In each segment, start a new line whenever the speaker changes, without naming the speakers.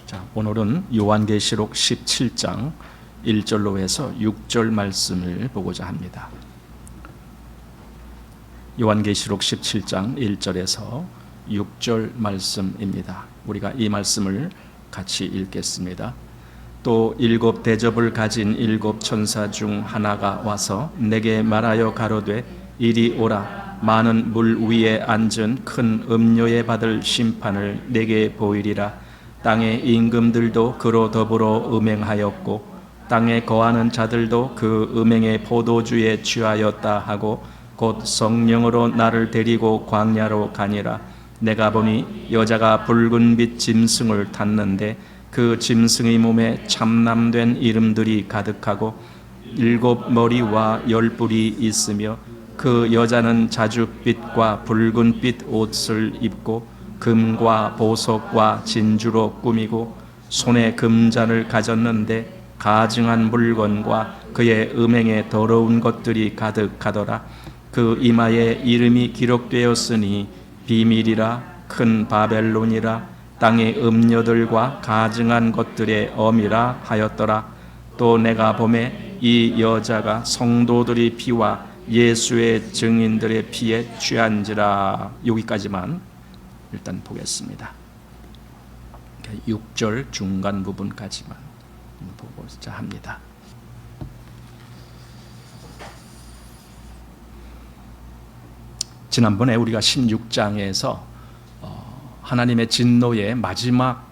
자, 오늘은 요한계시록 17장 1절로 해서 6절 말씀을 보고자 합니다. 요한계시록 17장 1절에서 6절 말씀입니다. 우리가 이 말씀을 같이 읽겠습니다. 또 일곱 대접을 가진 일곱 천사 중 하나가 와서 내게 말하여 가로되 이리 오라. 많은 물 위에 앉은 큰 음료에 받을 심판을 내게 보이리라. 땅의 임금들도 그로 더불어 음행하였고 땅에 거하는 자들도 그 음행의 포도주에 취하였다 하고 곧 성령으로 나를 데리고 광야로 가니라. 내가 보니 여자가 붉은 빛 짐승을 탔는데 그 짐승의 몸에 참남된 이름들이 가득하고 일곱 머리와 열 뿔이 있으며 그 여자는 자줏빛과 붉은빛 옷을 입고 금과 보석과 진주로 꾸미고 손에 금잔을 가졌는데 가증한 물건과 그의 음행에 더러운 것들이 가득하더라. 그 이마에 이름이 기록되었으니 비밀이라 큰 바벨론이라 땅의 음녀들과 가증한 것들의 어미라 하였더라. 또 내가 보매 이 여자가 성도들의 피와 예수의 증인들의 피에 취한지라. 여기까지만 일단 보겠습니다. 6절 중간 부분까지만 보고자 합니다. 지난번에 우리가 16장에서 하나님의 진노의 마지막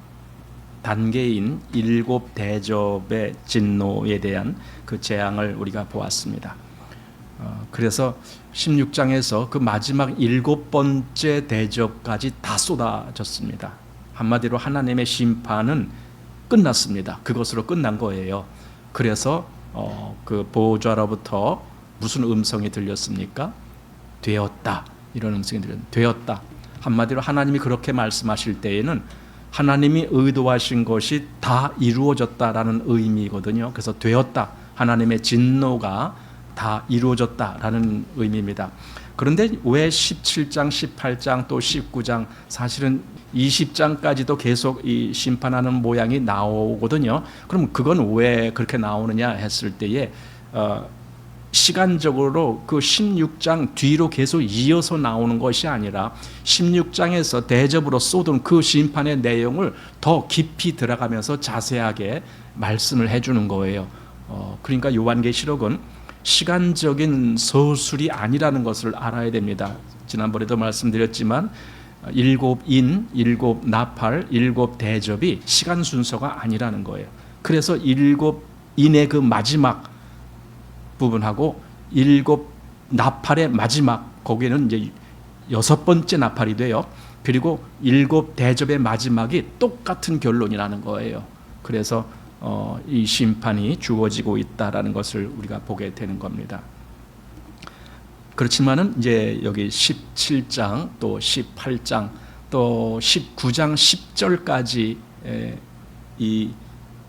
단계인 일곱 대접의 진노에 대한 그 재앙을 우리가 보았습니다. 그래서 16장에서 그 마지막 일곱 번째 대접까지 다 쏟아졌습니다. 한마디로 하나님의 심판은 끝났습니다. 그것으로 끝난 거예요. 그래서 그 보호자로부터 무슨 음성이 들렸습니까? 되었다. 이런 음성이 들렸는데 되었다. 한마디로 하나님이 그렇게 말씀하실 때에는 하나님이 의도하신 것이 다 이루어졌다라는 의미거든요. 그래서 되었다. 하나님의 진노가 다 이루어졌다라는 의미입니다. 그런데 왜 17장, 18장, 또 19장, 사실은 20장까지도 계속 이 심판하는 모양이 나오거든요. 그럼 그건 왜 그렇게 나오느냐 했을 때에 시간적으로 그 16장 뒤로 계속 이어서 나오는 것이 아니라 16장에서 대접으로 쏟은 그 심판의 내용을 더 깊이 들어가면서 자세하게 말씀을 해주는 거예요. 그러니까 요한계시록은 시간적인 서술이 아니라는 것을 알아야 됩니다. 지난번에도 말씀드렸지만 일곱 인, 일곱 나팔, 일곱 대접이 시간 순서가 아니라는 거예요. 그래서 일곱 인의 그 마지막 부분하고 일곱 나팔의 마지막, 거기에는 이제 여섯 번째 나팔이 돼요. 그리고 일곱 대접의 마지막이 똑같은 결론이라는 거예요. 그래서 이 심판이 주어지고 있다라는 것을 우리가 보게 되는 겁니다. 그렇지만은 이제 여기 17장 또 18장 또 19장 10절까지 이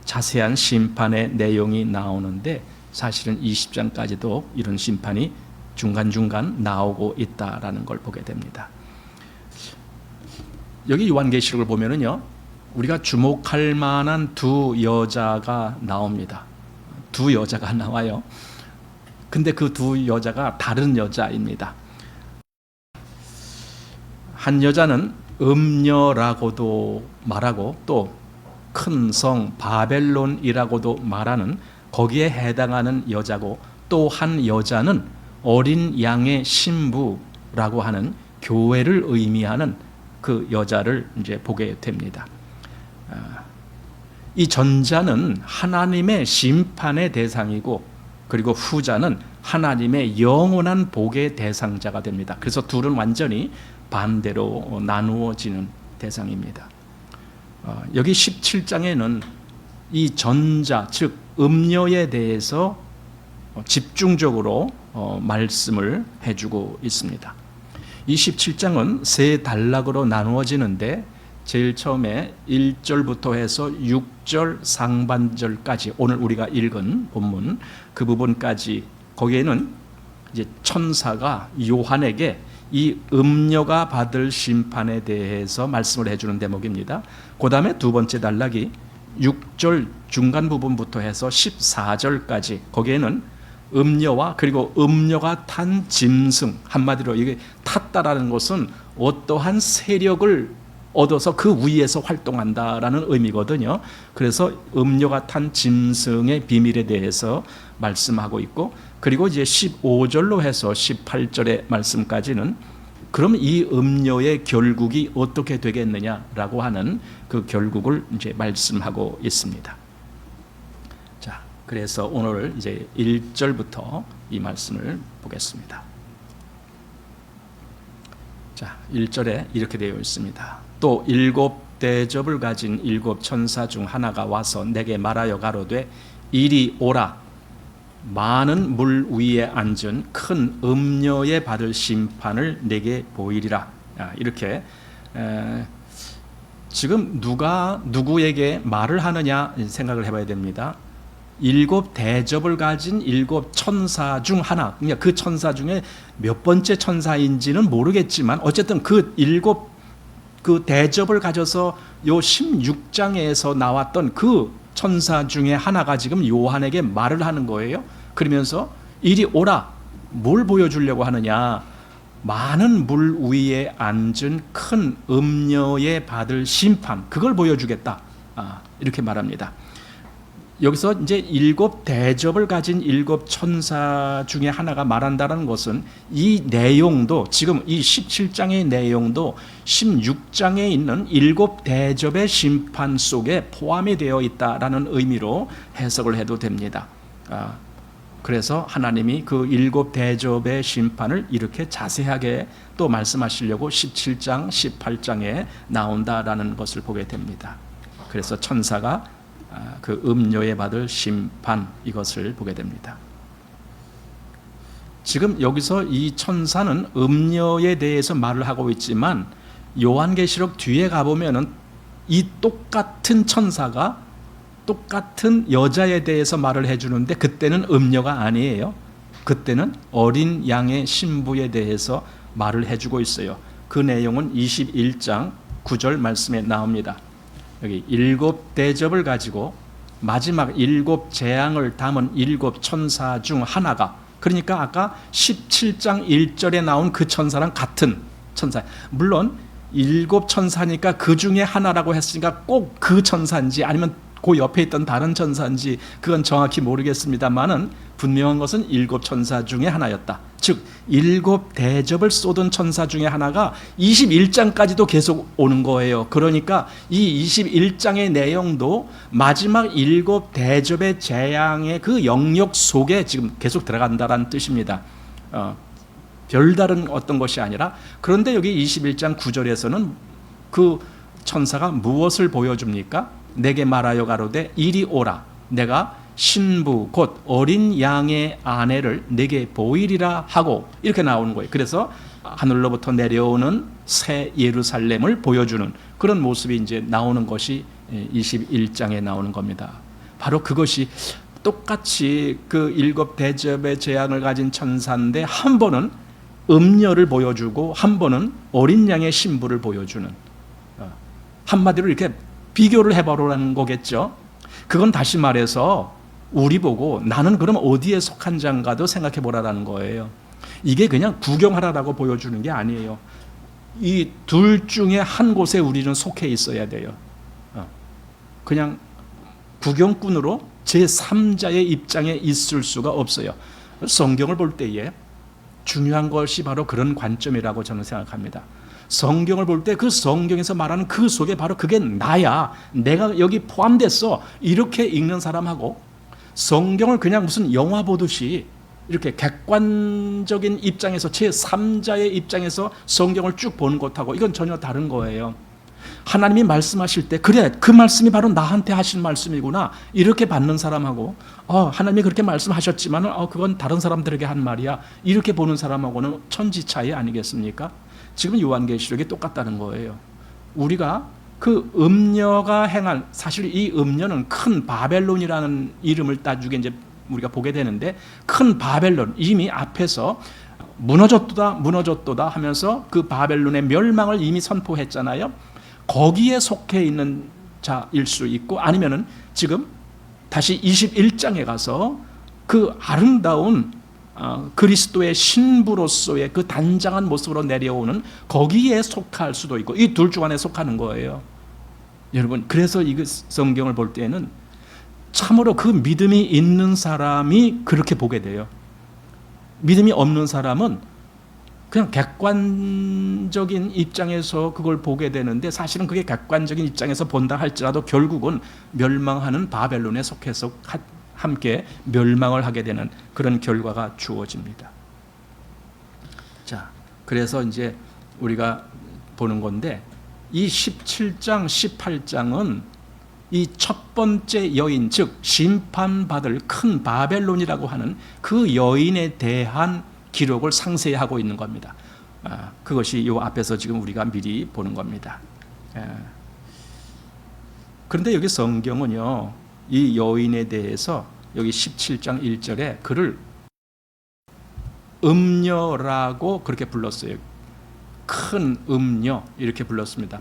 자세한 심판의 내용이 나오는데 사실은 20장까지도 이런 심판이 중간중간 나오고 있다라는 걸 보게 됩니다. 여기 요한계시록을 보면은요, 우리가 주목할 만한 두 여자가 나옵니다. 두 여자가 나와요. 근데 그 두 여자가 다른 여자입니다. 한 여자는 음녀라고도 말하고 또 큰 성 바벨론이라고도 말하는 거기에 해당하는 여자고, 또 한 여자는 어린 양의 신부라고 하는 교회를 의미하는 그 여자를 이제 보게 됩니다. 이 전자는 하나님의 심판의 대상이고, 그리고 후자는 하나님의 영원한 복의 대상자가 됩니다. 그래서 둘은 완전히 반대로 나누어지는 대상입니다. 여기 17장에는 이 전자, 즉 음녀에 대해서 집중적으로 말씀을 해주고 있습니다. 이 17장은 세 단락으로 나누어지는데 제일 처음에 1절부터 해서 6절 상반절까지, 오늘 우리가 읽은 본문 그 부분까지, 거기에는 이제 천사가 요한에게 이 음녀가 받을 심판에 대해서 말씀을 해주는 대목입니다. 그 다음에 두 번째 단락이 6절 중간 부분부터 해서 14절까지, 거기에는 음녀와 그리고 음녀가 탄 짐승, 한마디로 이게 탔다라는 것은 어떠한 세력을 얻어서 그 위에서 활동한다라는 의미거든요. 그래서 음녀가 탄 짐승의 비밀에 대해서 말씀하고 있고, 그리고 이제 15절로 해서 18절의 말씀까지는 그럼 이 음녀의 결국이 어떻게 되겠느냐라고 하는 그 결국을 이제 말씀하고 있습니다. 자, 그래서 오늘 이제 1절부터 이 말씀을 보겠습니다. 자, 1절에 이렇게 되어 있습니다. 또 7 대접을 가진 7 천사 중 하나가 와서 내게 말하여 가로되 이리 오라. 많은 물 위에 앉은 큰 음녀에 받을 심판을 내게 보이리라. 이렇게 지금 누가 누구에게 말을 하느냐 생각을 해봐야 됩니다. 7 대접을 가진 7 천사 중 하나, 그러니까 그 천사 중에 몇 번째 천사인지는 모르겠지만 어쨌든 그 7 그 대접을 가져서 요 16장에서 나왔던 그 천사 중에 하나가 지금 요한에게 말을 하는 거예요. 그러면서 이리 오라. 뭘 보여주려고 하느냐? 많은 물 위에 앉은 큰 음녀에 받을 심판, 그걸 보여주겠다. 이렇게 말합니다. 여기서 이제 7 대접을 가진 7 천사 중에 하나가 말한다는 것은 이 내용도, 지금 이 17장의 내용도 16장에 있는 7 대접의 심판 속에 포함이 되어 있다라는 의미로 해석을 해도 됩니다. 그래서 하나님이 그 7 대접의 심판을 이렇게 자세하게 또 말씀하시려고 17장, 18장에 나온다라는 것을 보게 됩니다. 그래서 천사가 그 음녀에 받을 심판, 이것을 보게 됩니다. 지금 여기서 이 천사는 음녀에 대해서 말을 하고 있지만 요한계시록 뒤에 가보면은 이 똑같은 천사가 똑같은 여자에 대해서 말을 해주는데 그때는 음녀가 아니에요. 그때는 어린 양의 신부에 대해서 말을 해주고 있어요. 그 내용은 21장 9절 말씀에 나옵니다. 여기 7 대접을 가지고 마지막 7 재앙을 담은 7 천사 중 하나가, 그러니까 아까 17장 1절에 나온 그 천사랑 같은 천사. 물론 7 천사니까 그 중에 하나라고 했으니까 꼭 그 천사인지 아니면 그 옆에 있던 다른 천사인지 그건 정확히 모르겠습니다만은 분명한 것은 7 천사 중에 하나였다. 즉 7 대접을 쏟은 천사 중에 하나가 21장까지도 계속 오는 거예요. 그러니까 이 21장의 내용도 마지막 7 대접의 재앙의 그 영역 속에 지금 계속 들어간다는 뜻입니다. 별다른 어떤 것이 아니라. 그런데 여기 21장 9절에서는 그 천사가 무엇을 보여줍니까? 내게 말하여 가로되 이리 오라. 내가 신부 곧 어린 양의 아내를 내게 보이리라 하고, 이렇게 나오는 거예요. 그래서 하늘로부터 내려오는 새 예루살렘을 보여주는 그런 모습이 이제 나오는 것이 21장에 나오는 겁니다. 바로 그것이 똑같이 그 7 대접의 재앙을 가진 천사인데 한 번은 음녀를 보여주고 한 번은 어린 양의 신부를 보여주는, 한마디로 이렇게 비교를 해보라는 거겠죠. 그건 다시 말해서 우리 보고 나는 그럼 어디에 속한 자인가도 생각해 보라는 거예요. 이게 그냥 구경하라고 보여주는 게 아니에요. 이 둘 중에 한 곳에 우리는 속해 있어야 돼요. 그냥 구경꾼으로 제3자의 입장에 있을 수가 없어요. 성경을 볼 때에 중요한 것이 바로 그런 관점이라고 저는 생각합니다. 성경을 볼 때 그 성경에서 말하는 그 속에 바로 그게 나야, 내가 여기 포함됐어, 이렇게 읽는 사람하고 성경을 그냥 무슨 영화 보듯이 이렇게 객관적인 입장에서 제3자의 입장에서 성경을 쭉 보는 것하고 이건 전혀 다른 거예요. 하나님이 말씀하실 때 그래, 그 말씀이 바로 나한테 하신 말씀이구나, 이렇게 받는 사람하고 하나님이 그렇게 말씀하셨지만 그건 다른 사람들에게 한 말이야, 이렇게 보는 사람하고는 천지 차이 아니겠습니까? 지금 요한계시록이 똑같다는 거예요. 우리가 그 음녀가 행한, 사실 이 음녀는 큰 바벨론이라는 이름을 나중에 이제 우리가 보게 되는데, 큰 바벨론, 이미 앞에서 무너졌도다 무너졌도다 하면서 그 바벨론의 멸망을 이미 선포했잖아요. 거기에 속해 있는 자일 수 있고, 아니면은 지금 다시 21장에 가서 그 아름다운 그리스도의 신부로서의 그 단장한 모습으로 내려오는 거기에 속할 수도 있고, 이 둘 중 안에 속하는 거예요. 여러분, 그래서 이 성경을 볼 때는 참으로 그 믿음이 있는 사람이 그렇게 보게 돼요. 믿음이 없는 사람은 그냥 객관적인 입장에서 그걸 보게 되는데, 사실은 그게 객관적인 입장에서 본다 할지라도 결국은 멸망하는 바벨론에 속해서 함께 멸망을 하게 되는 그런 결과가 주어집니다. 자, 그래서 이제 우리가 보는 건데, 이 17장, 18장은 이 첫 번째 여인, 즉 심판받을 큰 바벨론이라고 하는 그 여인에 대한 기록을 상세히 하고 있는 겁니다. 그것이 이 앞에서 지금 우리가 미리 보는 겁니다. 그런데 여기 성경은요, 이 여인에 대해서 여기 17장 1절에 그를 음녀라고 그렇게 불렀어요. 큰 음녀 이렇게 불렀습니다.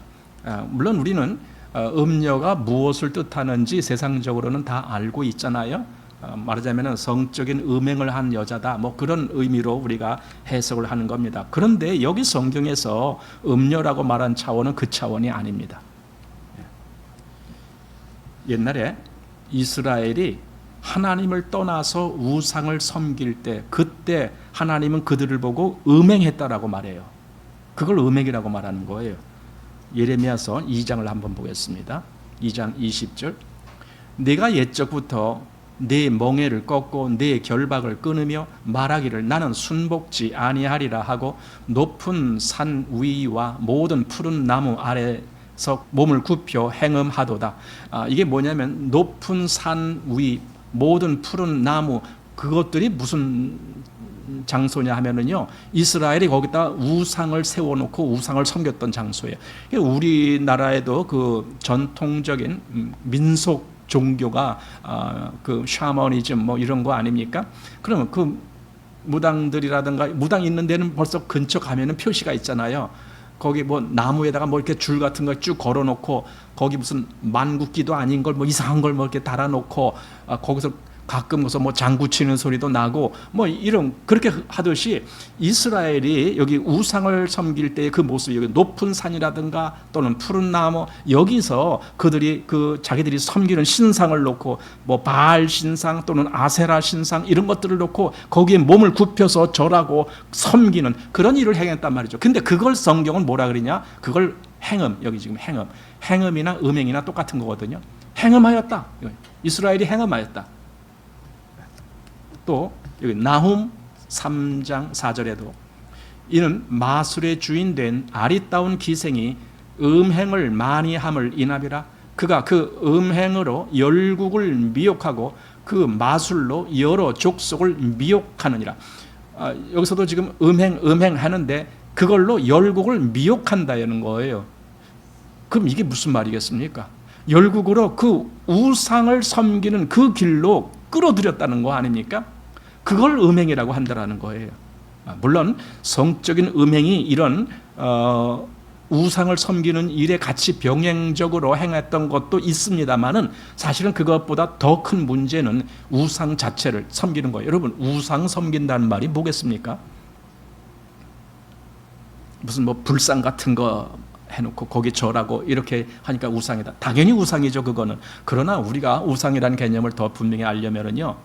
물론 우리는 음녀가 무엇을 뜻하는지 세상적으로는 다 알고 있잖아요. 말하자면 성적인 음행을 한 여자다, 뭐 그런 의미로 우리가 해석을 하는 겁니다. 그런데 여기 성경에서 음녀라고 말한 차원은 그 차원이 아닙니다. 옛날에 이스라엘이 하나님을 떠나서 우상을 섬길 때, 그때 하나님은 그들을 보고 음행했다라고 말해요. 그걸 음행이라고 말하는 거예요. 예레미야서 2장을 한번 보겠습니다. 2장 20절. 내가 옛적부터 내 멍에를 꺾고 내 결박을 끊으며 말하기를 나는 순복지 아니하리라 하고 높은 산 위와 모든 푸른 나무 아래서 몸을 굽혀 행음하도다. 이게 뭐냐면 높은 산 위, 모든 푸른 나무, 그것들이 무슨 장소냐 하면은요, 이스라엘이 거기다 우상을 세워놓고 우상을 섬겼던 장소예요. 우리나라에도 그 전통적인 민속 종교가 그 샤머니즘 뭐 이런 거 아닙니까? 그러면 그 무당들이라든가, 무당 있는 데는 벌써 근처 가면은 표시가 있잖아요. 거기 뭐 나무에다가 뭐 이렇게 줄 같은 거 쭉 걸어놓고, 거기 무슨 만국기도 아닌 걸 뭐 이상한 걸 뭐 이렇게 달아놓고, 거기서 가끔 무슨 뭐 장구 치는 소리도 나고 뭐 이런, 그렇게 하듯이 이스라엘이 여기 우상을 섬길 때의 그 모습이 여기 높은 산이라든가 또는 푸른 나무, 여기서 그들이 그 자기들이 섬기는 신상을 놓고 뭐 바알 신상 또는 아세라 신상 이런 것들을 놓고 거기에 몸을 굽혀서 절하고 섬기는 그런 일을 행했단 말이죠. 근데 그걸 성경은 뭐라 그러냐? 그걸 행음, 여기 지금 행음이나 음행이나 똑같은 거거든요. 행음하였다. 이스라엘이 행음하였다. 또 여기 나훔 3장 4절에도 이는 마술의 주인 된 아리따운 기생이 음행을 많이 함을 인하비라. 그가 그 음행으로 열국을 미혹하고 그 마술로 여러 족속을 미혹하느니라. 여기서도 지금 음행 하는데 그걸로 열국을 미혹한다는 거예요. 그럼 이게 무슨 말이겠습니까? 열국으로 그 우상을 섬기는 그 길로 끌어들였다는 거 아닙니까? 그걸 음행이라고 한다라는 거예요. 물론 성적인 음행이 이런 우상을 섬기는 일에 같이 병행적으로 행했던 것도 있습니다만은, 사실은 그것보다 더 큰 문제는 우상 자체를 섬기는 거예요. 여러분, 우상 섬긴다는 말이 뭐겠습니까? 무슨 뭐 불상 같은 거 해놓고 거기 절하고 이렇게 하니까 우상이다. 당연히 우상이죠, 그거는. 그러나 우리가 우상이라는 개념을 더 분명히 알려면은요,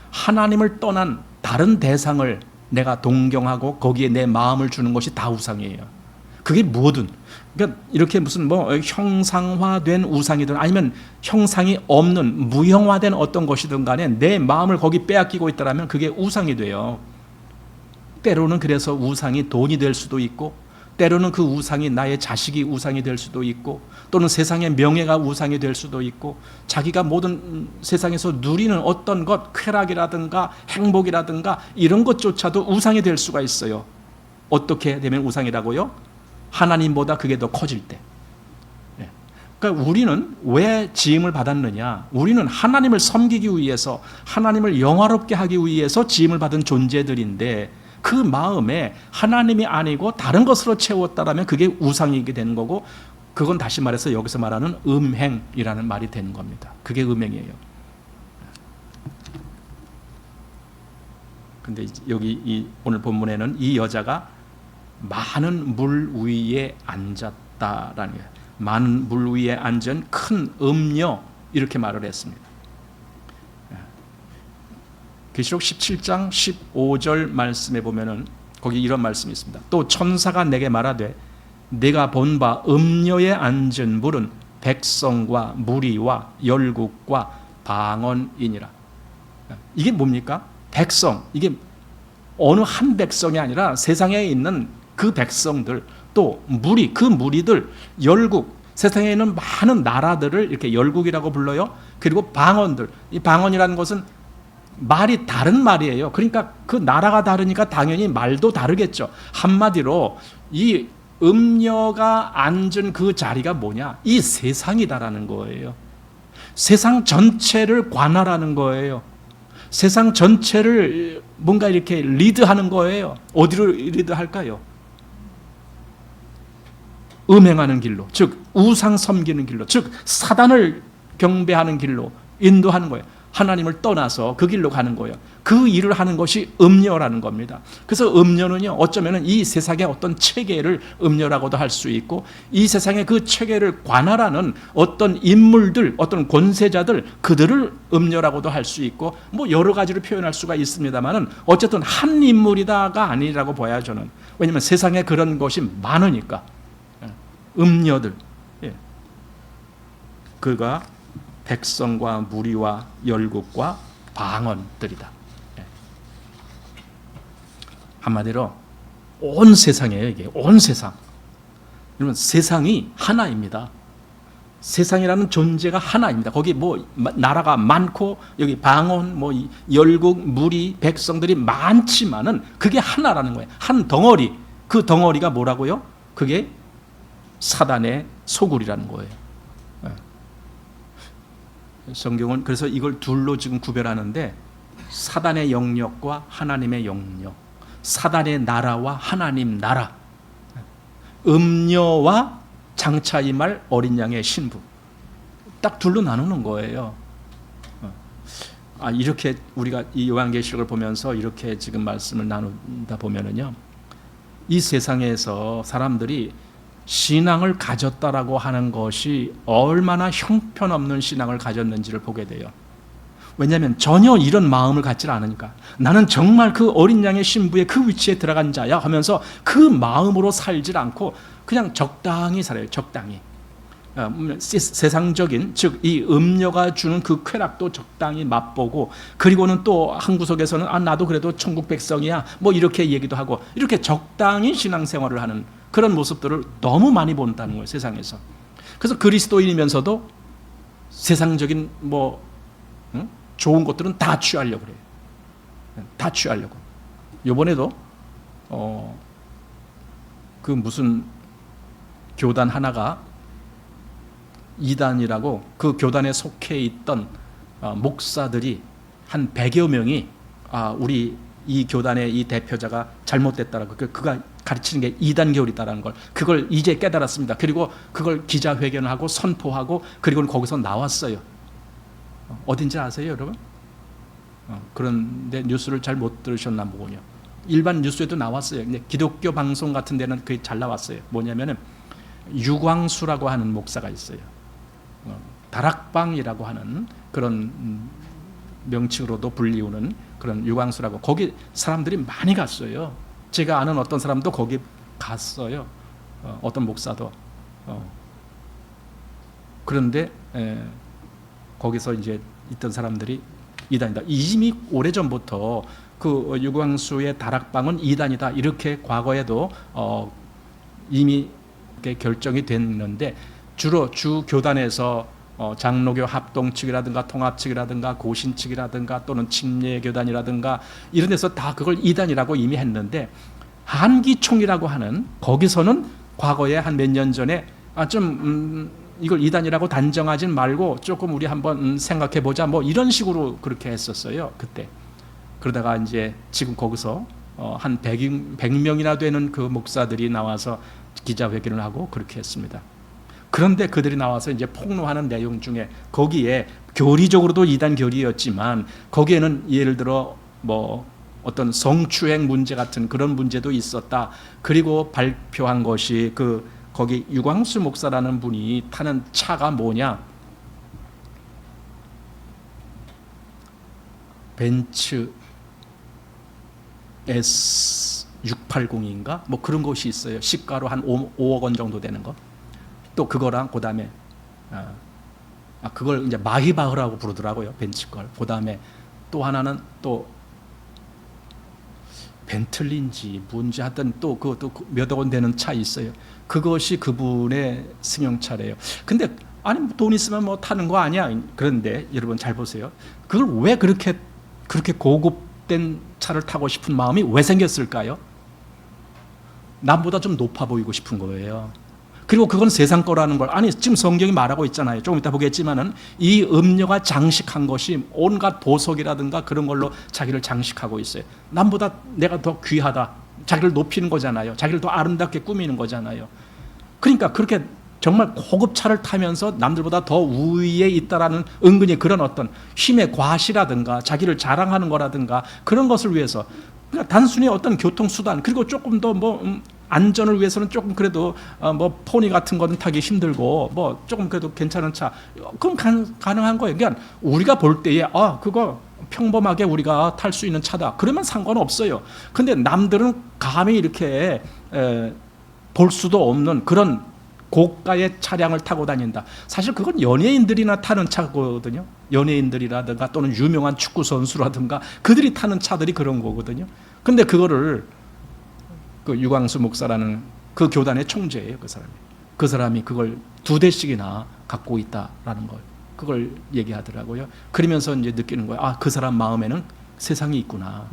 하나님을 떠난 다른 대상을 내가 동경하고 거기에 내 마음을 주는 것이 다 우상이에요. 그게 뭐든, 그러니까 이렇게 무슨 뭐 형상화된 우상이든 아니면 형상이 없는 무형화된 어떤 것이든 간에 내 마음을 거기 빼앗기고 있다라면 그게 우상이 돼요. 때로는 그래서 우상이 돈이 될 수도 있고, 때로는 그 우상이 나의 자식이 우상이 될 수도 있고, 또는 세상의 명예가 우상이 될 수도 있고, 자기가 모든 세상에서 누리는 어떤 것, 쾌락이라든가 행복이라든가 이런 것조차도 우상이 될 수가 있어요. 어떻게 되면 우상이라고요? 하나님보다 그게 더 커질 때. 그러니까 우리는 왜 지음을 받았느냐? 우리는 하나님을 섬기기 위해서, 하나님을 영화롭게 하기 위해서 지음을 받은 존재들인데, 그 마음에 하나님이 아니고 다른 것으로 채웠다라면 그게 우상이게 되는 거고, 그건 다시 말해서 여기서 말하는 음행이라는 말이 되는 겁니다. 그게 음행이에요. 근데 여기 오늘 본문에는 이 여자가 많은 물 위에 앉았다라는 거예요. 많은 물 위에 앉은 큰 음녀, 이렇게 말을 했습니다. 계시록 17장 15절 말씀에 보면은 거기 이런 말씀이 있습니다. 또 천사가 내게 말하되 내가 본 바 음녀에 앉은 물은 백성과 무리와 열국과 방언이니라. 이게 뭡니까? 백성, 이게 어느 한 백성이 아니라 세상에 있는 그 백성들, 또 무리, 그 무리들, 열국, 세상에 있는 많은 나라들을 이렇게 열국이라고 불러요. 그리고 방언들, 이 방언이라는 것은 말이 다른 말이에요. 그러니까 그 나라가 다르니까 당연히 말도 다르겠죠. 한마디로 이 음녀가 앉은 그 자리가 뭐냐? 이 세상이다라는 거예요. 세상 전체를 관할하는 거예요. 세상 전체를 뭔가 이렇게 리드하는 거예요. 어디로 리드할까요? 음행하는 길로, 즉 우상 섬기는 길로, 즉 사단을 경배하는 길로 인도하는 거예요. 하나님을 떠나서 그 길로 가는 거예요. 그 일을 하는 것이 음녀라는 겁니다. 그래서 음녀는요, 어쩌면 이 세상의 어떤 체계를 음녀라고도 할 수 있고, 이 세상의 그 체계를 관할하는 어떤 인물들, 어떤 권세자들, 그들을 음녀라고도 할 수 있고, 뭐 여러 가지로 표현할 수가 있습니다만은 어쨌든 한 인물이다가 아니라고 봐야 저는. 왜냐하면 세상에 그런 것이 많으니까. 음녀들, 그가 백성과 무리와 열국과 방언들이다. 한마디로 온 세상이에요. 이게 온 세상. 여러분, 세상이 하나입니다. 세상이라는 존재가 하나입니다. 거기 뭐 나라가 많고 여기 방언, 뭐 열국, 무리, 백성들이 많지만은 그게 하나라는 거예요. 한 덩어리. 그 덩어리가 뭐라고요? 그게 사단의 소굴이라는 거예요. 성경은 그래서 이걸 둘로 지금 구별하는데, 사단의 영역과 하나님의 영역, 사단의 나라와 하나님 나라, 음녀와 장차 임할 어린 양의 신부, 딱 둘로 나누는 거예요. 이렇게 우리가 이 요한계시록을 보면서 이렇게 지금 말씀을 나누다 보면은요, 이 세상에서 사람들이 신앙을 가졌다라고 하는 것이 얼마나 형편없는 신앙을 가졌는지를 보게 돼요. 왜냐하면 전혀 이런 마음을 갖지 않으니까, 나는 정말 그 어린 양의 신부의 그 위치에 들어간 자야 하면서 그 마음으로 살질 않고 그냥 적당히 살아요. 적당히. 세상적인, 즉 이 음녀가 주는 그 쾌락도 적당히 맛보고, 그리고는 또 한 구석에서는 나도 그래도 천국 백성이야 뭐 이렇게 얘기도 하고, 이렇게 적당히 신앙생활을 하는 그런 모습들을 너무 많이 본다는 거예요, 세상에서. 그래서 그리스도인이면서도 세상적인 뭐 좋은 것들은 다 취하려고 그래요. 다 취하려고. 이번에도 그 무슨 교단 하나가 이단이라고, 그 교단에 속해 있던 목사들이 한 100여 명이 우리 이 교단의 이 대표자가 잘못됐다라고, 그가 가르치는 게 이단교리다라는 걸, 그걸 이제 깨달았습니다. 그리고 그걸 기자회견을 하고 선포하고, 그리고는 거기서 나왔어요. 어딘지 아세요, 여러분? 그런데 뉴스를 잘 못 들으셨나 보군요. 일반 뉴스에도 나왔어요. 근데 기독교 방송 같은 데는 그게 잘 나왔어요. 뭐냐면은 유광수라고 하는 목사가 있어요. 다락방이라고 하는 그런 명칭으로도 불리우는 그런 유광수라고, 거기 사람들이 많이 갔어요. 제가 아는 어떤 사람도 거기 갔어요. 어떤 목사도. 그런데 거기서 이제 있던 사람들이 이단이다. 이미 오래전부터 그 유광수의 다락방은 이단이다, 이렇게 과거에도 이미 결정이 됐는데, 주로 주 교단에서 장로교 합동 측이라든가 통합 측이라든가 고신 측이라든가 또는 침례교단이라든가 이런 데서 다 그걸 이단이라고 이미 했는데, 한기총이라고 하는 거기서는 과거에 한 몇 년 전에 이걸 이단이라고 단정하진 말고 조금 우리 한번 생각해 보자 뭐 이런 식으로 그렇게 했었어요, 그때. 그러다가 이제 지금 거기서 한 100명이나 되는 그 목사들이 나와서 기자회견을 하고 그렇게 했습니다. 그런데 그들이 나와서 이제 폭로하는 내용 중에 거기에 교리적으로도 이단 교리였지만 거기에는 예를 들어 뭐 어떤 성추행 문제 같은 그런 문제도 있었다. 그리고 발표한 것이 거기 유광수 목사라는 분이 타는 차가 뭐냐? 벤츠 S680인가? 뭐 그런 것이 있어요. 시가로 한 5억 원 정도 되는 거. 또 그거랑 그다음에 그걸 이제 마히바흐라고 부르더라고요. 벤츠 걸. 그다음에 또 하나는 또 벤틀리인지 뭔지 하여튼 또 그것도 몇억 원 되는 차 있어요. 그것이 그분의 승용차래요. 근데 아니 돈 있으면 뭐 타는 거 아니야. 그런데 여러분 잘 보세요. 그걸 왜 그렇게 고급된 차를 타고 싶은 마음이 왜 생겼을까요? 남보다 좀 높아 보이고 싶은 거예요. 그리고 그건 세상 거라는 걸 아니 지금 성경이 말하고 있잖아요. 조금 이따 보겠지만은 이 음료가 장식한 것이 온갖 보석이라든가 그런 걸로 자기를 장식하고 있어요. 남보다 내가 더 귀하다. 자기를 높이는 거잖아요. 자기를 더 아름답게 꾸미는 거잖아요. 그러니까 그렇게 정말 고급 차를 타면서 남들보다 더 우위에 있다라는 은근히 그런 어떤 힘의 과시라든가 자기를 자랑하는 거라든가 그런 것을 위해서 그러니까 단순히 어떤 교통수단 그리고 조금 더 안전을 위해서는 조금 그래도 뭐 포니 같은 거는 타기 힘들고 뭐 조금 그래도 괜찮은 차 그럼 가능한 거예요. 그러니까 우리가 볼 때에 그거 평범하게 우리가 탈 수 있는 차다. 그러면 상관없어요. 근데 남들은 감히 이렇게 볼 수도 없는 그런 고가의 차량을 타고 다닌다. 사실 그건 연예인들이나 타는 차거든요. 연예인들이라든가 또는 유명한 축구 선수라든가 그들이 타는 차들이 그런 거거든요. 근데 그거를 그 유광수 목사라는 그 교단의 총재예요, 그 사람이. 그 사람이 그걸 2대씩이나 갖고 있다라는 걸 그걸 얘기하더라고요. 그러면서 이제 느끼는 거예요. 그 사람 마음에는 세상이 있구나.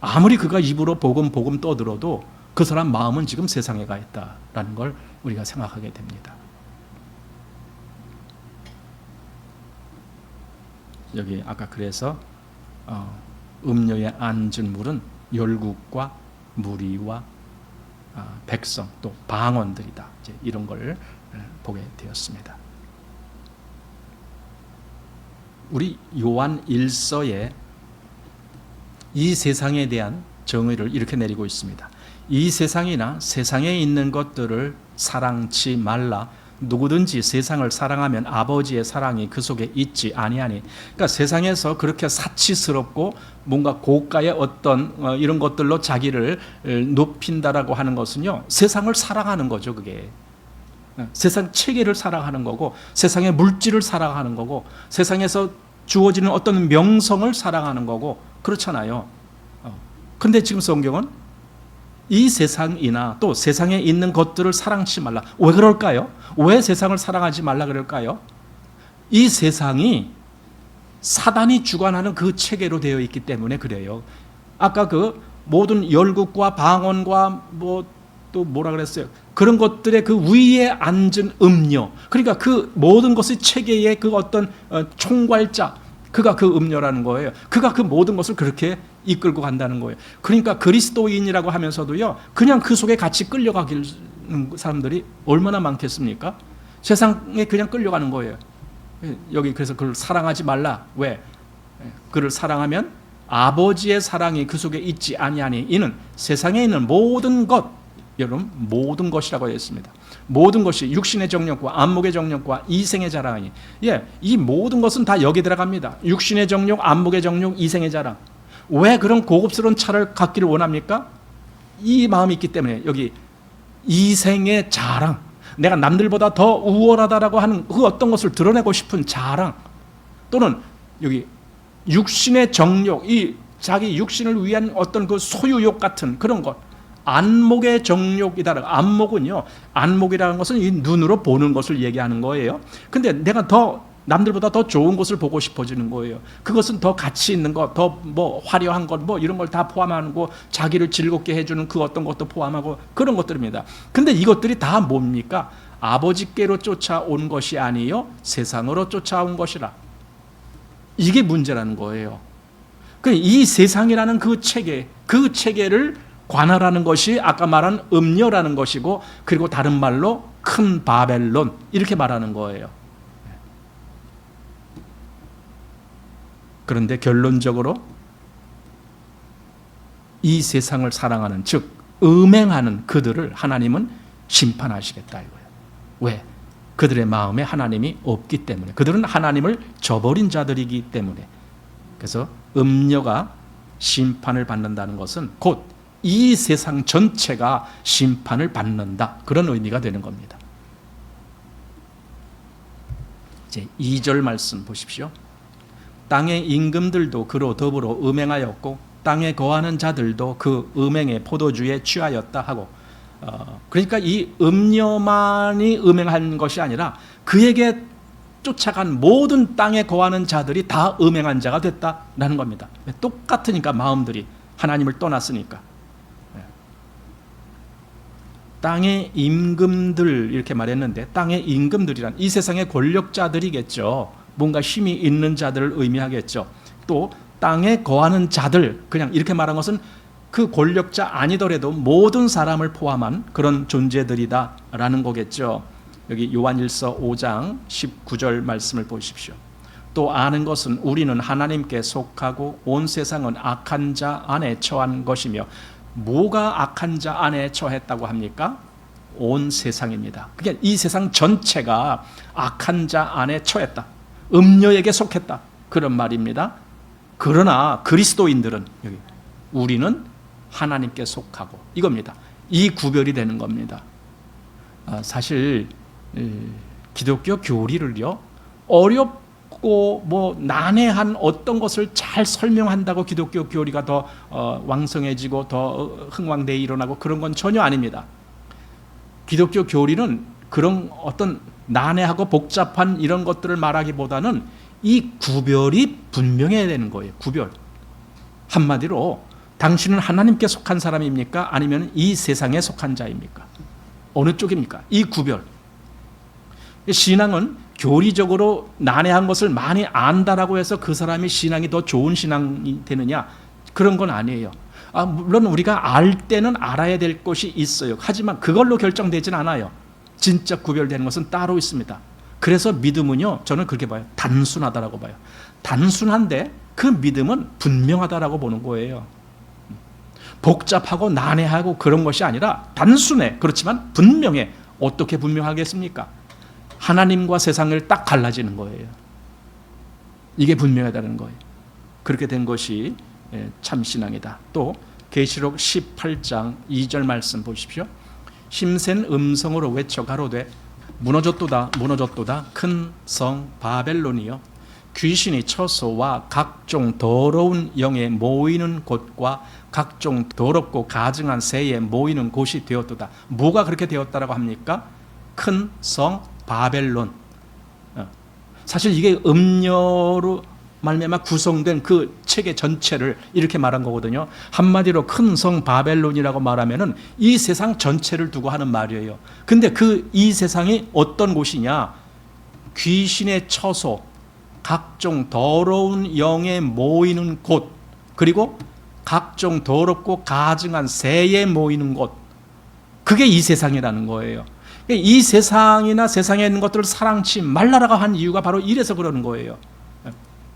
아무리 그가 입으로 복음 떠들어도 그 사람 마음은 지금 세상에 가 있다라는 걸 우리가 생각하게 됩니다. 여기 아까 그래서 음료에 앉은 물은 열국과 무리와 백성 또 방언들이다. 이제 이런 걸 보게 되었습니다. 우리 요한 1서에 이 세상에 대한 정의를 이렇게 내리고 있습니다. 이 세상이나 세상에 있는 것들을 사랑치 말라. 누구든지 세상을 사랑하면 아버지의 사랑이 그 속에 있지 아니하니. 그러니까 세상에서 그렇게 사치스럽고 뭔가 고가의 어떤 이런 것들로 자기를 높인다라고 하는 것은요, 세상을 사랑하는 거죠. 그게 세상 체계를 사랑하는 거고, 세상의 물질을 사랑하는 거고, 세상에서 주어지는 어떤 명성을 사랑하는 거고 그렇잖아요. 근데 지금 성경은 이 세상이나 또 세상에 있는 것들을 사랑치 말라. 왜 그럴까요? 왜 세상을 사랑하지 말라 그럴까요? 이 세상이 사단이 주관하는 그 체계로 되어 있기 때문에 그래요. 아까 그 모든 열국과 방언과 또 뭐라 그랬어요? 그런 것들의 그 위에 앉은 음료. 그러니까 그 모든 것의 체계의 그 어떤 총괄자. 그가 그 음료라는 거예요. 그가 그 모든 것을 그렇게 이끌고 간다는 거예요. 그러니까 그리스도인이라고 하면서도요, 그냥 그 속에 같이 끌려가는 사람들이 얼마나 많겠습니까? 세상에 그냥 끌려가는 거예요. 여기 그래서 그를 사랑하지 말라. 왜? 그를 사랑하면 아버지의 사랑이 그 속에 있지 아니하니. 이는 세상에 있는 모든 것, 여러분 모든 것이라고 했습니다. 모든 것이 육신의 정욕과 안목의 정욕과 이생의 자랑이니. 이 모든 것은 다 여기 들어갑니다. 육신의 정욕, 안목의 정욕, 이생의 자랑. 왜 그런 고급스러운 차를 갖기를 원합니까? 이 마음이 있기 때문에. 여기 이생의 자랑, 내가 남들보다 더 우월하다라고 하는 그 어떤 것을 드러내고 싶은 자랑, 또는 여기 육신의 정욕, 이 자기 육신을 위한 어떤 그 소유욕 같은 그런 것, 안목의 정욕이다. 안목은요, 안목이라는 것은 이 눈으로 보는 것을 얘기하는 거예요. 근데 내가 더 남들보다 더 좋은 것을 보고 싶어지는 거예요. 그것은 더 가치 있는 것, 더 화려한 것, 이런 걸 다 포함하고 자기를 즐겁게 해주는 그 어떤 것도 포함하고 그런 것들입니다. 근데 이것들이 다 뭡니까? 아버지께로 쫓아온 것이 아니요 세상으로 쫓아온 것이라. 이게 문제라는 거예요. 이 세상이라는 그 체계를 관할하는 것이 아까 말한 음녀라는 것이고, 그리고 다른 말로 큰 바벨론 이렇게 말하는 거예요. 그런데 결론적으로 이 세상을 사랑하는, 즉 음행하는 그들을 하나님은 심판하시겠다 이거예요. 왜? 그들의 마음에 하나님이 없기 때문에. 그들은 하나님을 저버린 자들이기 때문에. 그래서 음녀가 심판을 받는다는 것은 곧 이 세상 전체가 심판을 받는다, 그런 의미가 되는 겁니다. 이제 2절 말씀 보십시오. 땅의 임금들도 그로 더불어 음행하였고 땅에 거하는 자들도 그 음행의 포도주에 취하였다 하고, 그러니까 이 음녀만이 음행한 것이 아니라 그에게 쫓아간 모든 땅에 거하는 자들이 다 음행한 자가 됐다라는 겁니다. 똑같으니까, 마음들이 하나님을 떠났으니까. 땅의 임금들 이렇게 말했는데, 땅의 임금들이란 이 세상의 권력자들이겠죠. 뭔가 힘이 있는 자들을 의미하겠죠. 또 땅에 거하는 자들, 그냥 이렇게 말한 것은 그 권력자 아니더라도 모든 사람을 포함한 그런 존재들이다라는 거겠죠. 여기 요한일서 5장 19절 말씀을 보십시오. 또 아는 것은 우리는 하나님께 속하고 온 세상은 악한 자 안에 처한 것이며. 뭐가 악한 자 안에 처했다고 합니까? 온 세상입니다. 그러니까 이 세상 전체가 악한 자 안에 처했다, 음녀에게 속했다, 그런 말입니다. 그러나 그리스도인들은, 여기 우리는 하나님께 속하고, 이겁니다. 이 구별이 되는 겁니다. 사실 기독교 교리를요, 어렵고 난해한 어떤 것을 잘 설명한다고 기독교 교리가 더 왕성해지고 더 흥왕대에 일어나고 그런 건 전혀 아닙니다. 기독교 교리는 그런 어떤 난해하고 복잡한 이런 것들을 말하기보다는 이 구별이 분명해야 되는 거예요. 구별. 한마디로 당신은 하나님께 속한 사람입니까? 아니면 이 세상에 속한 자입니까? 어느 쪽입니까? 이 구별. 신앙은 교리적으로 난해한 것을 많이 안다라고 해서 그 사람이 신앙이 더 좋은 신앙이 되느냐? 그런 건 아니에요. 물론 우리가 알 때는 알아야 될 것이 있어요. 하지만 그걸로 결정되지는 않아요. 진짜 구별되는 것은 따로 있습니다. 그래서 믿음은요, 저는 그렇게 봐요. 단순하다라고 봐요. 단순한데 그 믿음은 분명하다라고 보는 거예요. 복잡하고 난해하고 그런 것이 아니라 단순해. 그렇지만 분명해. 어떻게 분명하겠습니까? 하나님과 세상을 딱 갈라지는 거예요. 이게 분명하다는 거예요. 그렇게 된 것이 참신앙이다. 또 계시록 18장 2절 말씀 보십시오. 힘센 음성으로 외쳐 가로되 무너졌도다 무너졌도다 큰 성 바벨론이여, 귀신이 처소와 각종 더러운 영에 모이는 곳과 각종 더럽고 가증한 새에 모이는 곳이 되었도다. 뭐가 그렇게 되었다라고 합니까? 큰 성 바벨론. 사실 이게 음녀로 말미암아 구성된 그 체계 전체를 이렇게 말한 거거든요. 한마디로 큰 성 바벨론이라고 말하면은 이 세상 전체를 두고 하는 말이에요. 근데 그 이 세상이 어떤 곳이냐? 귀신의 처소, 각종 더러운 영에 모이는 곳, 그리고 각종 더럽고 가증한 새에 모이는 곳. 그게 이 세상이라는 거예요. 이 세상이나 세상에 있는 것들을 사랑치 말라라고 한 이유가 바로 이래서 그러는 거예요.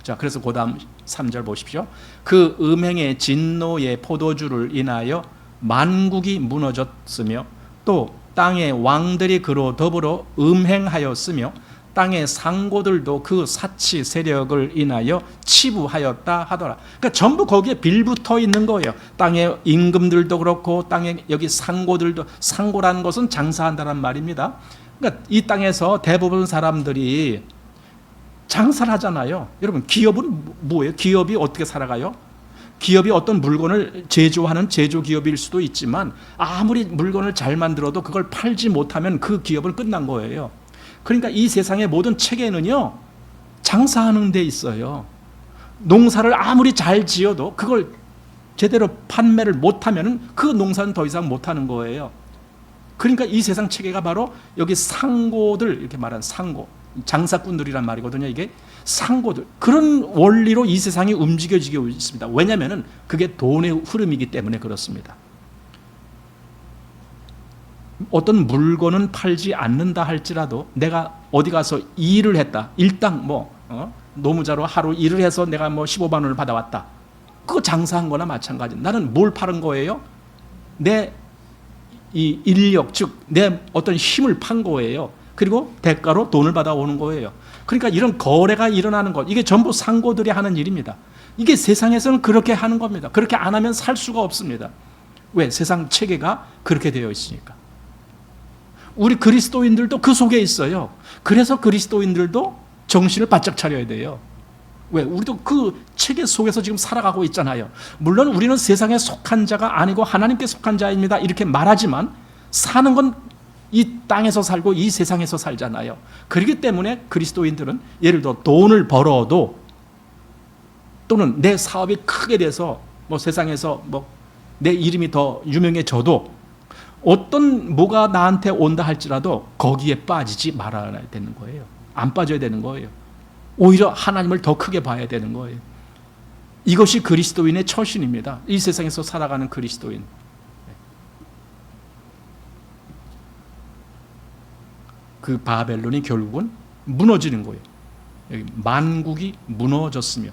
자, 그래서 그 다음 3절 보십시오. 그 음행의 진노의 포도주를 인하여 만국이 무너졌으며 또 땅의 왕들이 그로 더불어 음행하였으며 땅의 상고들도 그 사치 세력을 인하여 치부하였다 하더라. 그러니까 전부 거기에 빌붙어 있는 거예요. 땅의 임금들도 그렇고 땅의 여기 상고들도, 상고라는 것은 장사한다는 말입니다. 그러니까 이 땅에서 대부분 사람들이 장사를 하잖아요. 여러분, 기업은 뭐예요? 기업이 어떻게 살아가요? 기업이 어떤 물건을 제조하는 제조기업일 수도 있지만 아무리 물건을 잘 만들어도 그걸 팔지 못하면 그 기업은 끝난 거예요. 그러니까 이 세상의 모든 체계는요, 장사하는 데 있어요. 농사를 아무리 잘 지어도 그걸 제대로 판매를 못하면 그 농사는 더 이상 못하는 거예요. 그러니까 이 세상 체계가 바로 여기 상고들, 이렇게 말한 상고, 장사꾼들이란 말이거든요. 이게 상고들, 그런 원리로 이 세상이 움직여지고 있습니다. 왜냐하면 그게 돈의 흐름이기 때문에 그렇습니다. 어떤 물건은 팔지 않는다 할지라도 내가 어디 가서 일을 했다, 일당 노무자로 하루 일을 해서 내가 15만 원을 받아왔다, 그거 장사한 거나 마찬가지. 나는 뭘 파는 거예요? 내 이 인력, 즉 내 어떤 힘을 판 거예요. 그리고 대가로 돈을 받아오는 거예요. 그러니까 이런 거래가 일어나는 것, 이게 전부 상고들이 하는 일입니다. 이게 세상에서는 그렇게 하는 겁니다. 그렇게 안 하면 살 수가 없습니다. 왜? 세상 체계가 그렇게 되어 있으니까. 우리 그리스도인들도 그 속에 있어요. 그래서 그리스도인들도 정신을 바짝 차려야 돼요. 왜? 우리도 그 체계 속에서 지금 살아가고 있잖아요. 물론 우리는 세상에 속한 자가 아니고 하나님께 속한 자입니다, 이렇게 말하지만 사는 건 이 땅에서 살고 이 세상에서 살잖아요. 그렇기 때문에 그리스도인들은 예를 들어 돈을 벌어도, 또는 내 사업이 크게 돼서 세상에서 내 이름이 더 유명해져도 어떤 뭐가 나한테 온다 할지라도 거기에 빠지지 말아야 되는 거예요. 안 빠져야 되는 거예요. 오히려 하나님을 더 크게 봐야 되는 거예요. 이것이 그리스도인의 처신입니다. 이 세상에서 살아가는 그리스도인. 그 바벨론이 결국은 무너지는 거예요. 여기 만국이 무너졌으며,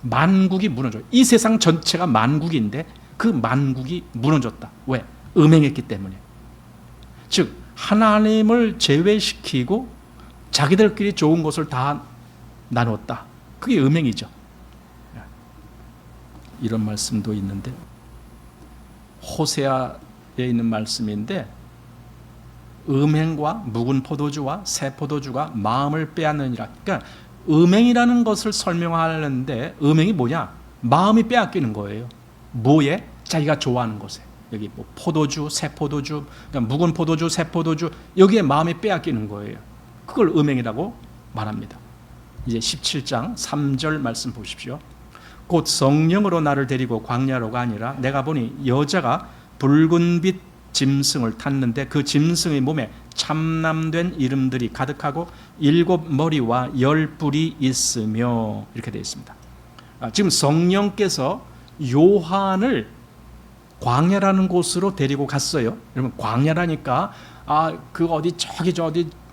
만국이 무너져. 이 세상 전체가 만국인데 그 만국이 무너졌다. 왜? 음행했기 때문에. 즉 하나님을 제외시키고 자기들끼리 좋은 것을 다 나눴다. 그게 음행이죠. 이런 말씀도 있는데, 호세아에 있는 말씀인데, 음행과 묵은 포도주와 새 포도주가 마음을 빼앗느니라. 그러니까 음행이라는 것을 설명하는데, 음행이 뭐냐? 마음이 빼앗기는 거예요. 뭐에? 자기가 좋아하는 것에. 여기 포도주, 새 포도주, 그러니까 묵은 포도주, 새 포도주, 여기에 마음이 빼앗기는 거예요. 그걸 음행이라고 말합니다. 이제 17장 3절 말씀 보십시오. 곧 성령으로 나를 데리고 광야로가 아니라 내가 보니 여자가 붉은빛 짐승을 탔는데 그 짐승의 몸에 참남된 이름들이 가득하고 7 머리와 10 뿔이 있으며, 이렇게 되어 있습니다. 지금 성령께서 요한을 광야라는 곳으로 데리고 갔어요. 여러분, 광야라니까 그 어디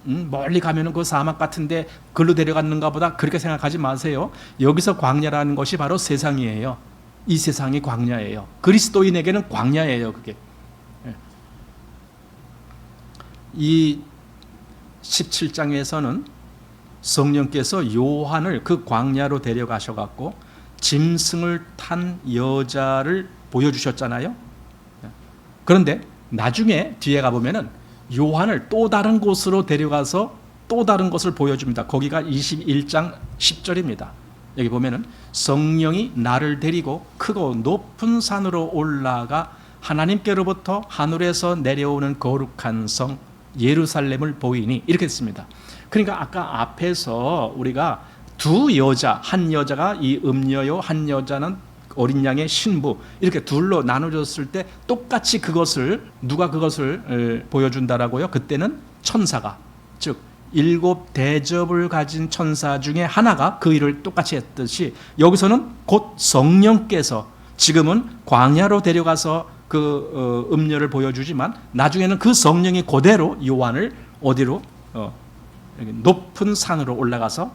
멀리 가면은 그 사막 같은데 글로 데려갔는가 보다, 그렇게 생각하지 마세요. 여기서 광야라는 것이 바로 세상이에요. 이 세상이 광야예요. 그리스도인에게는 광야예요, 그게. 이 17장에서는 성령께서 요한을 그 광야로 데려가셔갖고 짐승을 탄 여자를 보여주셨잖아요. 그런데 나중에 뒤에 가보면은 요한을 또 다른 곳으로 데려가서 또 다른 것을 보여줍니다. 거기가 21장 10절입니다. 여기 보면은 성령이 나를 데리고 크고 높은 산으로 올라가 하나님께로부터 하늘에서 내려오는 거룩한 성 예루살렘을 보이니, 이렇게 했습니다. 그러니까 아까 앞에서 우리가 두 여자, 한 여자가 이 음녀요, 한 여자는 어린 양의 신부, 이렇게 둘로 나눠졌을 때 똑같이 그것을, 누가 그것을 보여준다라고요? 그때는 천사가, 즉 7 대접을 가진 천사 중에 하나가 그 일을 똑같이 했듯이, 여기서는 곧 성령께서 지금은 광야로 데려가서 그 음녀를 보여주지만 나중에는 그 성령이 그대로 요한을 어디로 높은 산으로 올라가서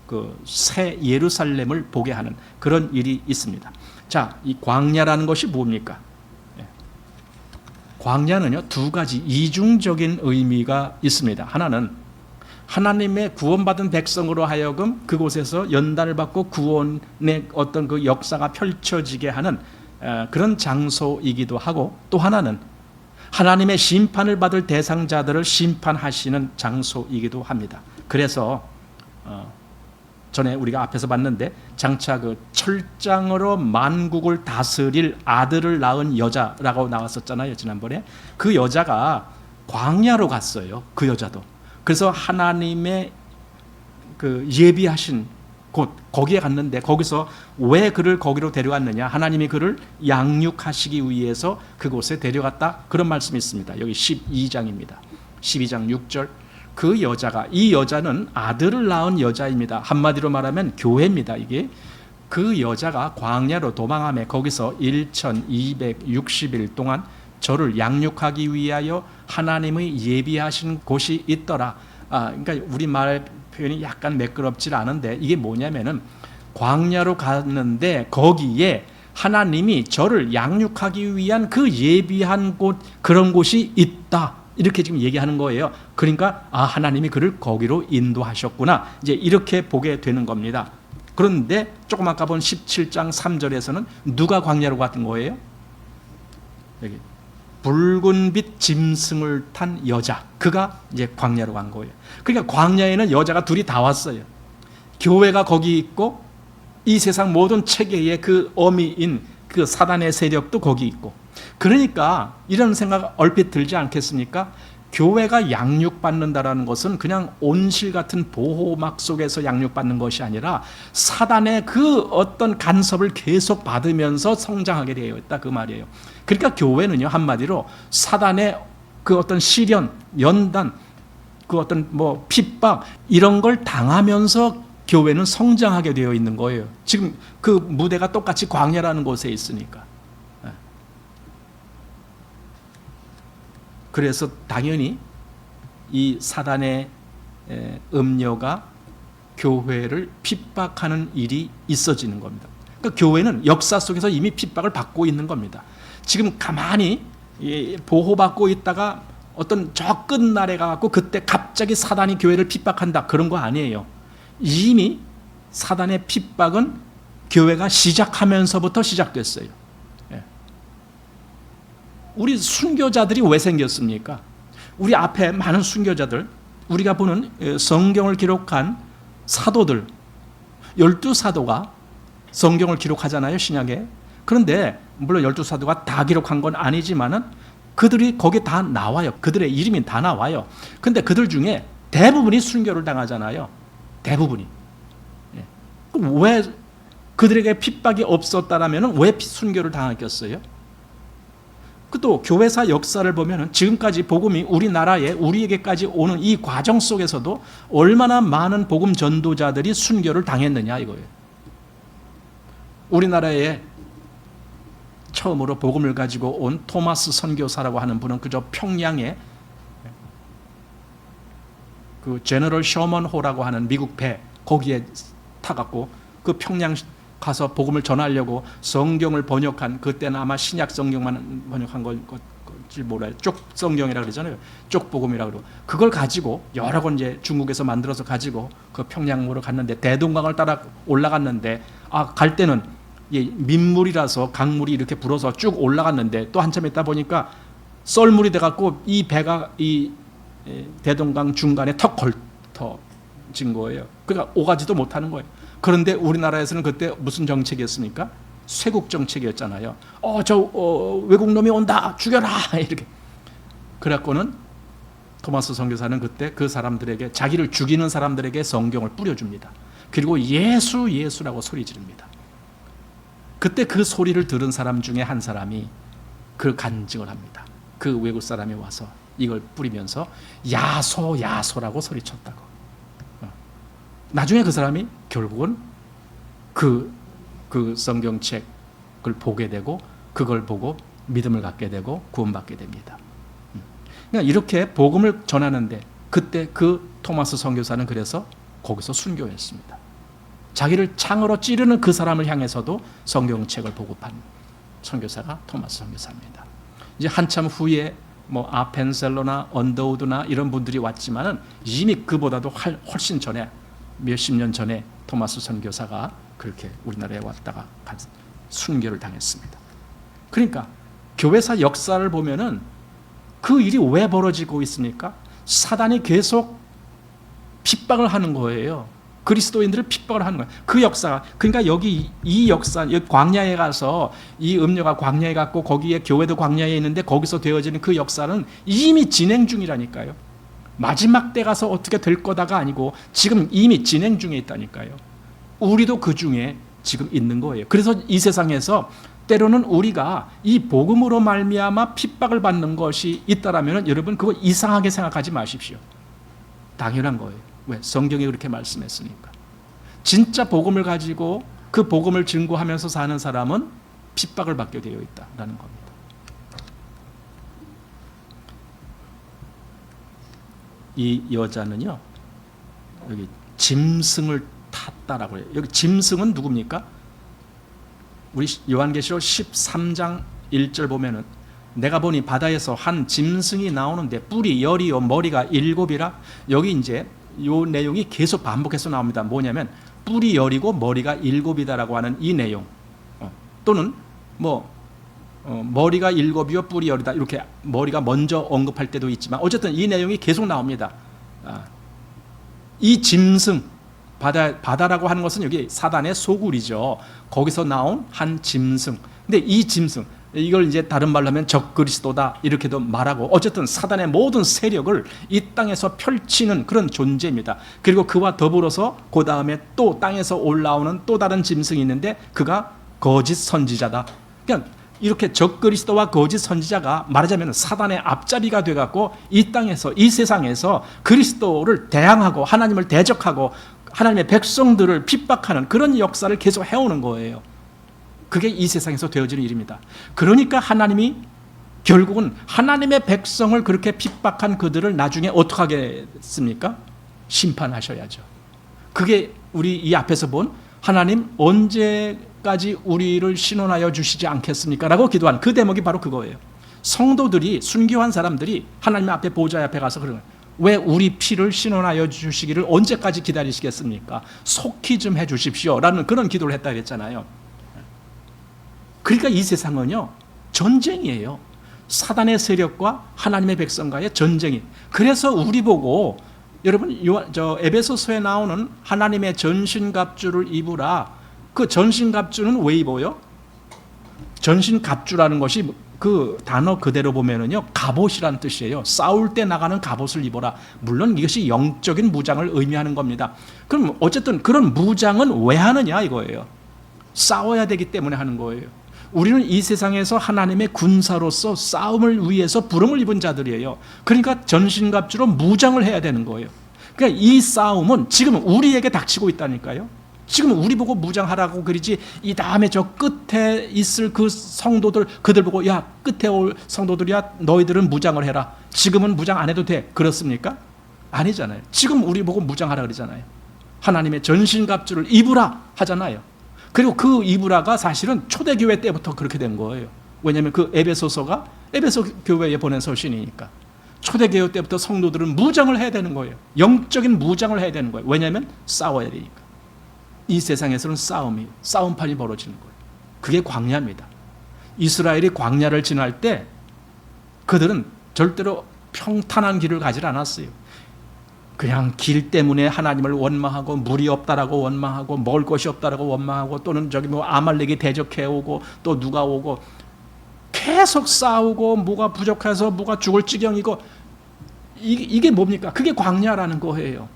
그 새 예루살렘을 보게 하는 그런 일이 있습니다. 자, 이 광야라는 것이 뭡니까? 광야는요, 두 가지 이중적인 의미가 있습니다. 하나는 하나님의 구원받은 백성으로 하여금 그곳에서 연단을 받고 구원의 어떤 그 역사가 펼쳐지게 하는 그런 장소이기도 하고, 또 하나는 하나님의 심판을 받을 대상자들을 심판하시는 장소이기도 합니다. 그래서 전에 우리가 앞에서 봤는데, 장차 그 철장으로 만국을 다스릴 아들을 낳은 여자라고 나왔었잖아요, 지난번에. 그 여자가 광야로 갔어요, 그 여자도. 그래서 하나님의 그 예비하신 곳, 거기에 갔는데, 거기서 왜 그를 거기로 데려갔느냐? 하나님이 그를 양육하시기 위해서 그곳에 데려갔다, 그런 말씀이 있습니다. 여기 12장입니다. 12장 6절. 그 여자가, 이 여자는 아들을 낳은 여자입니다. 한마디로 말하면 교회입니다. 이게 그 여자가 광야로 도망하며 거기서 1260일 동안 저를 양육하기 위하여 하나님의 예비하신 곳이 있더라. 그러니까 우리말 표현이 약간 매끄럽지 않은데 이게 뭐냐면은 광야로 갔는데 거기에 하나님이 저를 양육하기 위한 그 예비한 곳, 그런 곳이 있다. 이렇게 지금 얘기하는 거예요. 그러니까 하나님이 그를 거기로 인도하셨구나. 이제 이렇게 보게 되는 겁니다. 그런데 조금 아까 본 17장 3절에서는 누가 광야로 갔던 거예요? 여기 붉은빛 짐승을 탄 여자, 그가 이제 광야로 간 거예요. 그러니까 광야에는 여자가 둘이 다 왔어요. 교회가 거기 있고 이 세상 모든 체계의 그 어미인 그 사단의 세력도 거기 있고, 그러니까 이런 생각 얼핏 들지 않겠습니까? 교회가 양육받는다라는 것은 그냥 온실 같은 보호막 속에서 양육받는 것이 아니라 사단의 그 어떤 간섭을 계속 받으면서 성장하게 되어 있다, 그 말이에요. 그러니까 교회는요, 한마디로 사단의 그 어떤 시련, 연단, 그 어떤 뭐 핍박, 이런 걸 당하면서 교회는 성장하게 되어 있는 거예요. 지금 그 무대가 똑같이 광야라는 곳에 있으니까. 그래서 당연히 이 사단의 음료가 교회를 핍박하는 일이 있어지는 겁니다. 그러니까 교회는 역사 속에서 이미 핍박을 받고 있는 겁니다. 지금 가만히 보호받고 있다가 어떤 저 끝날에 가고 그때 갑자기 사단이 교회를 핍박한다, 그런 거 아니에요. 이미 사단의 핍박은 교회가 시작하면서부터 시작됐어요. 우리 순교자들이 왜 생겼습니까? 우리 앞에 많은 순교자들, 우리가 보는 성경을 기록한 사도들, 12사도가 성경을 기록하잖아요, 신약에. 그런데 물론 12사도가 다 기록한 건 아니지만은 그들이 거기에 다 나와요. 그들의 이름이 다 나와요. 근데 그들 중에 대부분이 순교를 당하잖아요. 대부분이. 왜 그들에게 핍박이 없었다라면 왜 순교를 당했겠어요? 또 교회사 역사를 보면 지금까지 복음이 우리나라에 우리에게까지 오는 이 과정 속에서도 얼마나 많은 복음 전도자들이 순교를 당했느냐 이거예요. 우리나라에 처음으로 복음을 가지고 온 토마스 선교사라고 하는 분은 그저 평양에 그 제너럴 셔먼호라고 하는 미국 배, 거기에 타갖고 그 평양 가서 복음을 전하려고 성경을 번역한, 그때는 아마 신약 성경만 번역한 건지 몰라요. 쪽 성경이라 그러잖아요. 쪽 복음이라 그러고, 그걸 가지고 여러 권 이제 중국에서 만들어서 가지고 그 평양으로 갔는데 대동강을 따라 올라갔는데 갈 때는 민물이라서 강물이 이렇게 불어서 쭉 올라갔는데 또 한참 있다 보니까 썰물이 돼갖고 이 배가 이 대동강 중간에 턱 걸터진 거예요. 그러니까 오가지도 못하는 거예요. 그런데 우리나라에서는 그때 무슨 정책이었습니까? 쇄국 정책이었잖아요. 외국 놈이 온다, 죽여라, 이렇게. 그래갖고는 토마스 선교사는 그때 그 사람들에게, 자기를 죽이는 사람들에게 성경을 뿌려줍니다. 그리고 예수라고 소리 지릅니다. 그때 그 소리를 들은 사람 중에 한 사람이 그 간증을 합니다. 그 외국 사람이 와서 이걸 뿌리면서 야소라고 소리쳤다고. 나중에 그 사람이 결국은 그 성경책을 보게 되고 그걸 보고 믿음을 갖게 되고 구원받게 됩니다. 그러니까 이렇게 복음을 전하는데 그때 그 토마스 선교사는 그래서 거기서 순교했습니다. 자기를 창으로 찌르는 그 사람을 향해서도 성경책을 보급한 선교사가 토마스 선교사입니다. 이제 한참 후에 뭐 아펜셀러나 언더우드나 이런 분들이 왔지만은 이미 그보다도 훨씬 전에, 몇십 년 전에 토마스 선교사가 그렇게 우리나라에 왔다가 순교를 당했습니다. 그러니까 교회사 역사를 보면은 그 일이 왜 벌어지고 있습니까? 사단이 계속 핍박을 하는 거예요. 그리스도인들을 핍박을 하는 거예요. 그 역사가, 그러니까 여기 이 역사, 여기 광야에 가서 이 음료가 광야에 갔고 거기에 교회도 광야에 있는데 거기서 되어지는 그 역사는 이미 진행 중이라니까요. 마지막 때 가서 어떻게 될 거다가 아니고 지금 이미 진행 중에 있다니까요. 우리도 그 중에 지금 있는 거예요. 그래서 이 세상에서 때로는 우리가 이 복음으로 말미암아 핍박을 받는 것이 있다라면 여러분 그거 이상하게 생각하지 마십시오. 당연한 거예요. 왜? 성경이 그렇게 말씀했으니까. 진짜 복음을 가지고 그 복음을 증거하면서 사는 사람은 핍박을 받게 되어 있다라는 겁니다. 이 여자는요, 여기 짐승을 탔다라고 해요. 여기 짐승은 누굽니까? 우리 요한계시록 13장 1절 보면은 내가 보니 바다에서 한 짐승이 나오는데 뿔이 열이요 머리가 7이라. 여기 이제 요 내용이 계속 반복해서 나옵니다. 뭐냐면 뿔이 열이고 머리가 7이다라고 하는 이 내용, 또는 머리가 7이요 뿔이 열이다, 이렇게 머리가 먼저 언급할 때도 있지만 어쨌든 이 내용이 계속 나옵니다. 이 짐승, 바다라고 하는 것은 여기 사단의 소굴이죠. 거기서 나온 한 짐승. 근데 이 짐승, 이걸 이제 다른 말로 하면 적그리스도다 이렇게도 말하고, 어쨌든 사단의 모든 세력을 이 땅에서 펼치는 그런 존재입니다. 그리고 그와 더불어서 그 다음에 또 땅에서 올라오는 또 다른 짐승이 있는데 그가 거짓 선지자다. 그러니까 이렇게 적그리스도와 거짓 선지자가 말하자면 사단의 앞잡이가 돼갖고 이 땅에서, 이 세상에서 그리스도를 대항하고 하나님을 대적하고 하나님의 백성들을 핍박하는 그런 역사를 계속 해오는 거예요. 그게 이 세상에서 되어지는 일입니다. 그러니까 하나님이 결국은 하나님의 백성을 그렇게 핍박한 그들을 나중에 어떻게 하겠습니까? 심판하셔야죠. 그게 우리 이 앞에서 본 하나님 언제까지 우리를 신원하여 주시지 않겠습니까? 라고 기도한 그 대목이 바로 그거예요. 성도들이, 순교한 사람들이 하나님 앞에 보좌 앞에 가서 그러는 거예요. 왜 우리 피를 신원하여 주시기를 언제까지 기다리시겠습니까? 속히 좀 해주십시오 라는 그런 기도를 했다 그랬잖아요. 그러니까 이 세상은요, 전쟁이에요. 사단의 세력과 하나님의 백성과의 전쟁이. 그래서 우리 보고 여러분 에베소서에 나오는 하나님의 전신갑주를 입으라. 그 전신갑주는 왜 입어요? 전신갑주라는 것이 그 단어 그대로 보면은요, 갑옷이라는 뜻이에요. 싸울 때 나가는 갑옷을 입어라. 물론 이것이 영적인 무장을 의미하는 겁니다. 그럼 어쨌든 그런 무장은 왜 하느냐 이거예요. 싸워야 되기 때문에 하는 거예요. 우리는 이 세상에서 하나님의 군사로서 싸움을 위해서 부름을 입은 자들이에요. 그러니까 전신갑주로 무장을 해야 되는 거예요. 그러니까 이 싸움은 지금 우리에게 닥치고 있다니까요. 지금 우리 보고 무장하라고 그러지, 이 다음에 저 끝에 있을 그 성도들, 그들 보고 야 끝에 올 성도들이야 너희들은 무장을 해라. 지금은 무장 안 해도 돼. 그렇습니까? 아니잖아요. 지금 우리 보고 무장하라 그러잖아요. 하나님의 전신갑주를 입으라 하잖아요. 그리고 그 이브라가 사실은 초대교회 때부터 그렇게 된 거예요. 왜냐하면 그 에베소서가 에베소 교회에 보낸 서신이니까. 초대교회 때부터 성도들은 무장을 해야 되는 거예요. 영적인 무장을 해야 되는 거예요. 왜냐하면 싸워야 되니까. 이 세상에서는 싸움판이 벌어지는 거예요. 그게 광야입니다. 이스라엘이 광야를 지날 때 그들은 절대로 평탄한 길을 가지 않았어요. 그냥 길 때문에 하나님을 원망하고 물이 없다라고 원망하고 먹을 것이 없다라고 원망하고 또는 저기 아말렉이 대적해 오고 또 누가 오고 계속 싸우고 뭐가 부족해서 뭐가 죽을 지경이고 이게 뭡니까? 그게 광야라는 거예요.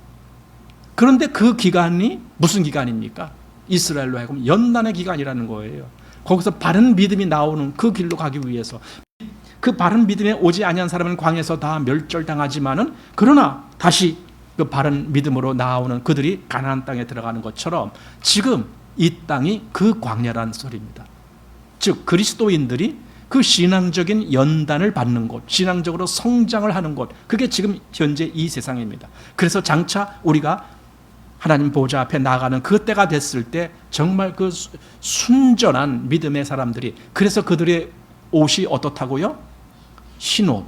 그런데 그 기간이 무슨 기간입니까? 이스라엘로 하여금 연단의 기간이라는 거예요. 거기서 바른 믿음이 나오는 그 길로 가기 위해서 그 바른 믿음에 오지 아니한 사람은 광야에서 다 멸절당하지만은 그러나 다시 그 바른 믿음으로 나오는 그들이 가나안 땅에 들어가는 것처럼 지금 이 땅이 그 광야라는 소리입니다. 즉 그리스도인들이 그 신앙적인 연단을 받는 곳, 신앙적으로 성장을 하는 곳, 그게 지금 현재 이 세상입니다. 그래서 장차 우리가 하나님 보좌 앞에 나가는 그 때가 됐을 때 정말 그 순전한 믿음의 사람들이, 그래서 그들의 옷이 어떻다고요? 흰옷,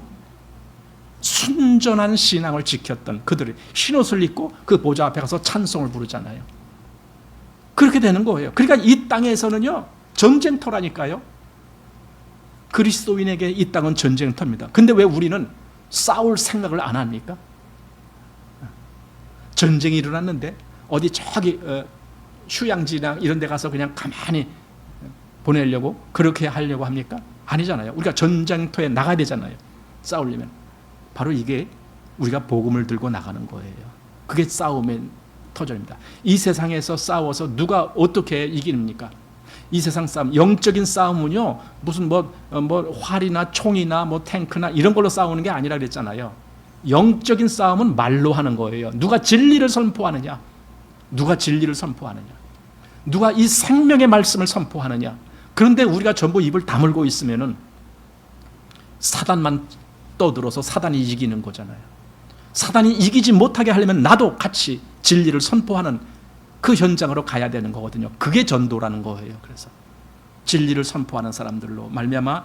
순전한 신앙을 지켰던 그들이 흰옷을 입고 그 보좌 앞에 가서 찬송을 부르잖아요. 그렇게 되는 거예요. 그러니까 이 땅에서는요, 전쟁터라니까요. 그리스도인에게 이 땅은 전쟁터입니다. 근데 왜 우리는 싸울 생각을 안 합니까? 전쟁이 일어났는데 어디 저기 휴양지나 이런 데 가서 그냥 가만히 보내려고 그렇게 하려고 합니까? 아니잖아요. 우리가 전쟁터에 나가야 되잖아요. 싸우려면. 바로 이게 우리가 복음을 들고 나가는 거예요. 그게 싸움의 터전입니다. 이 세상에서 싸워서 누가 어떻게 이깁니까? 이 세상 싸움, 영적인 싸움은요, 무슨 활이나 총이나 탱크나 이런 걸로 싸우는 게 아니라 그랬잖아요. 영적인 싸움은 말로 하는 거예요. 누가 진리를 선포하느냐? 누가 진리를 선포하느냐? 누가 이 생명의 말씀을 선포하느냐? 그런데 우리가 전부 입을 다물고 있으면은 사단만 떠들어서 사단이 이기는 거잖아요. 사단이 이기지 못하게 하려면 나도 같이 진리를 선포하는 그 현장으로 가야 되는 거거든요. 그게 전도라는 거예요. 그래서 진리를 선포하는 사람들로 말미암아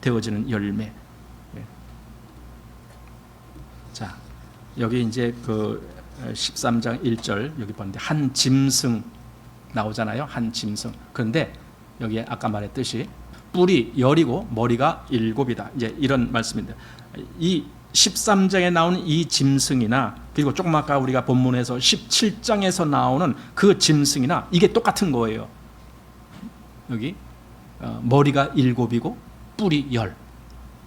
되어지는 열매. 자, 여기 이제 그 13장 1절 여기 보는데 한 짐승 나오잖아요. 한 짐승. 그런데 여기에 아까 말했듯이 뿔이 10이고 머리가 7이다. 이제 이런 말씀인데 이 13장에 나오는 이 짐승이나 그리고 조금 아까 우리가 본문에서 17장에서 나오는 그 짐승이나 이게 똑같은 거예요. 여기 머리가 7이고 뿔이 10.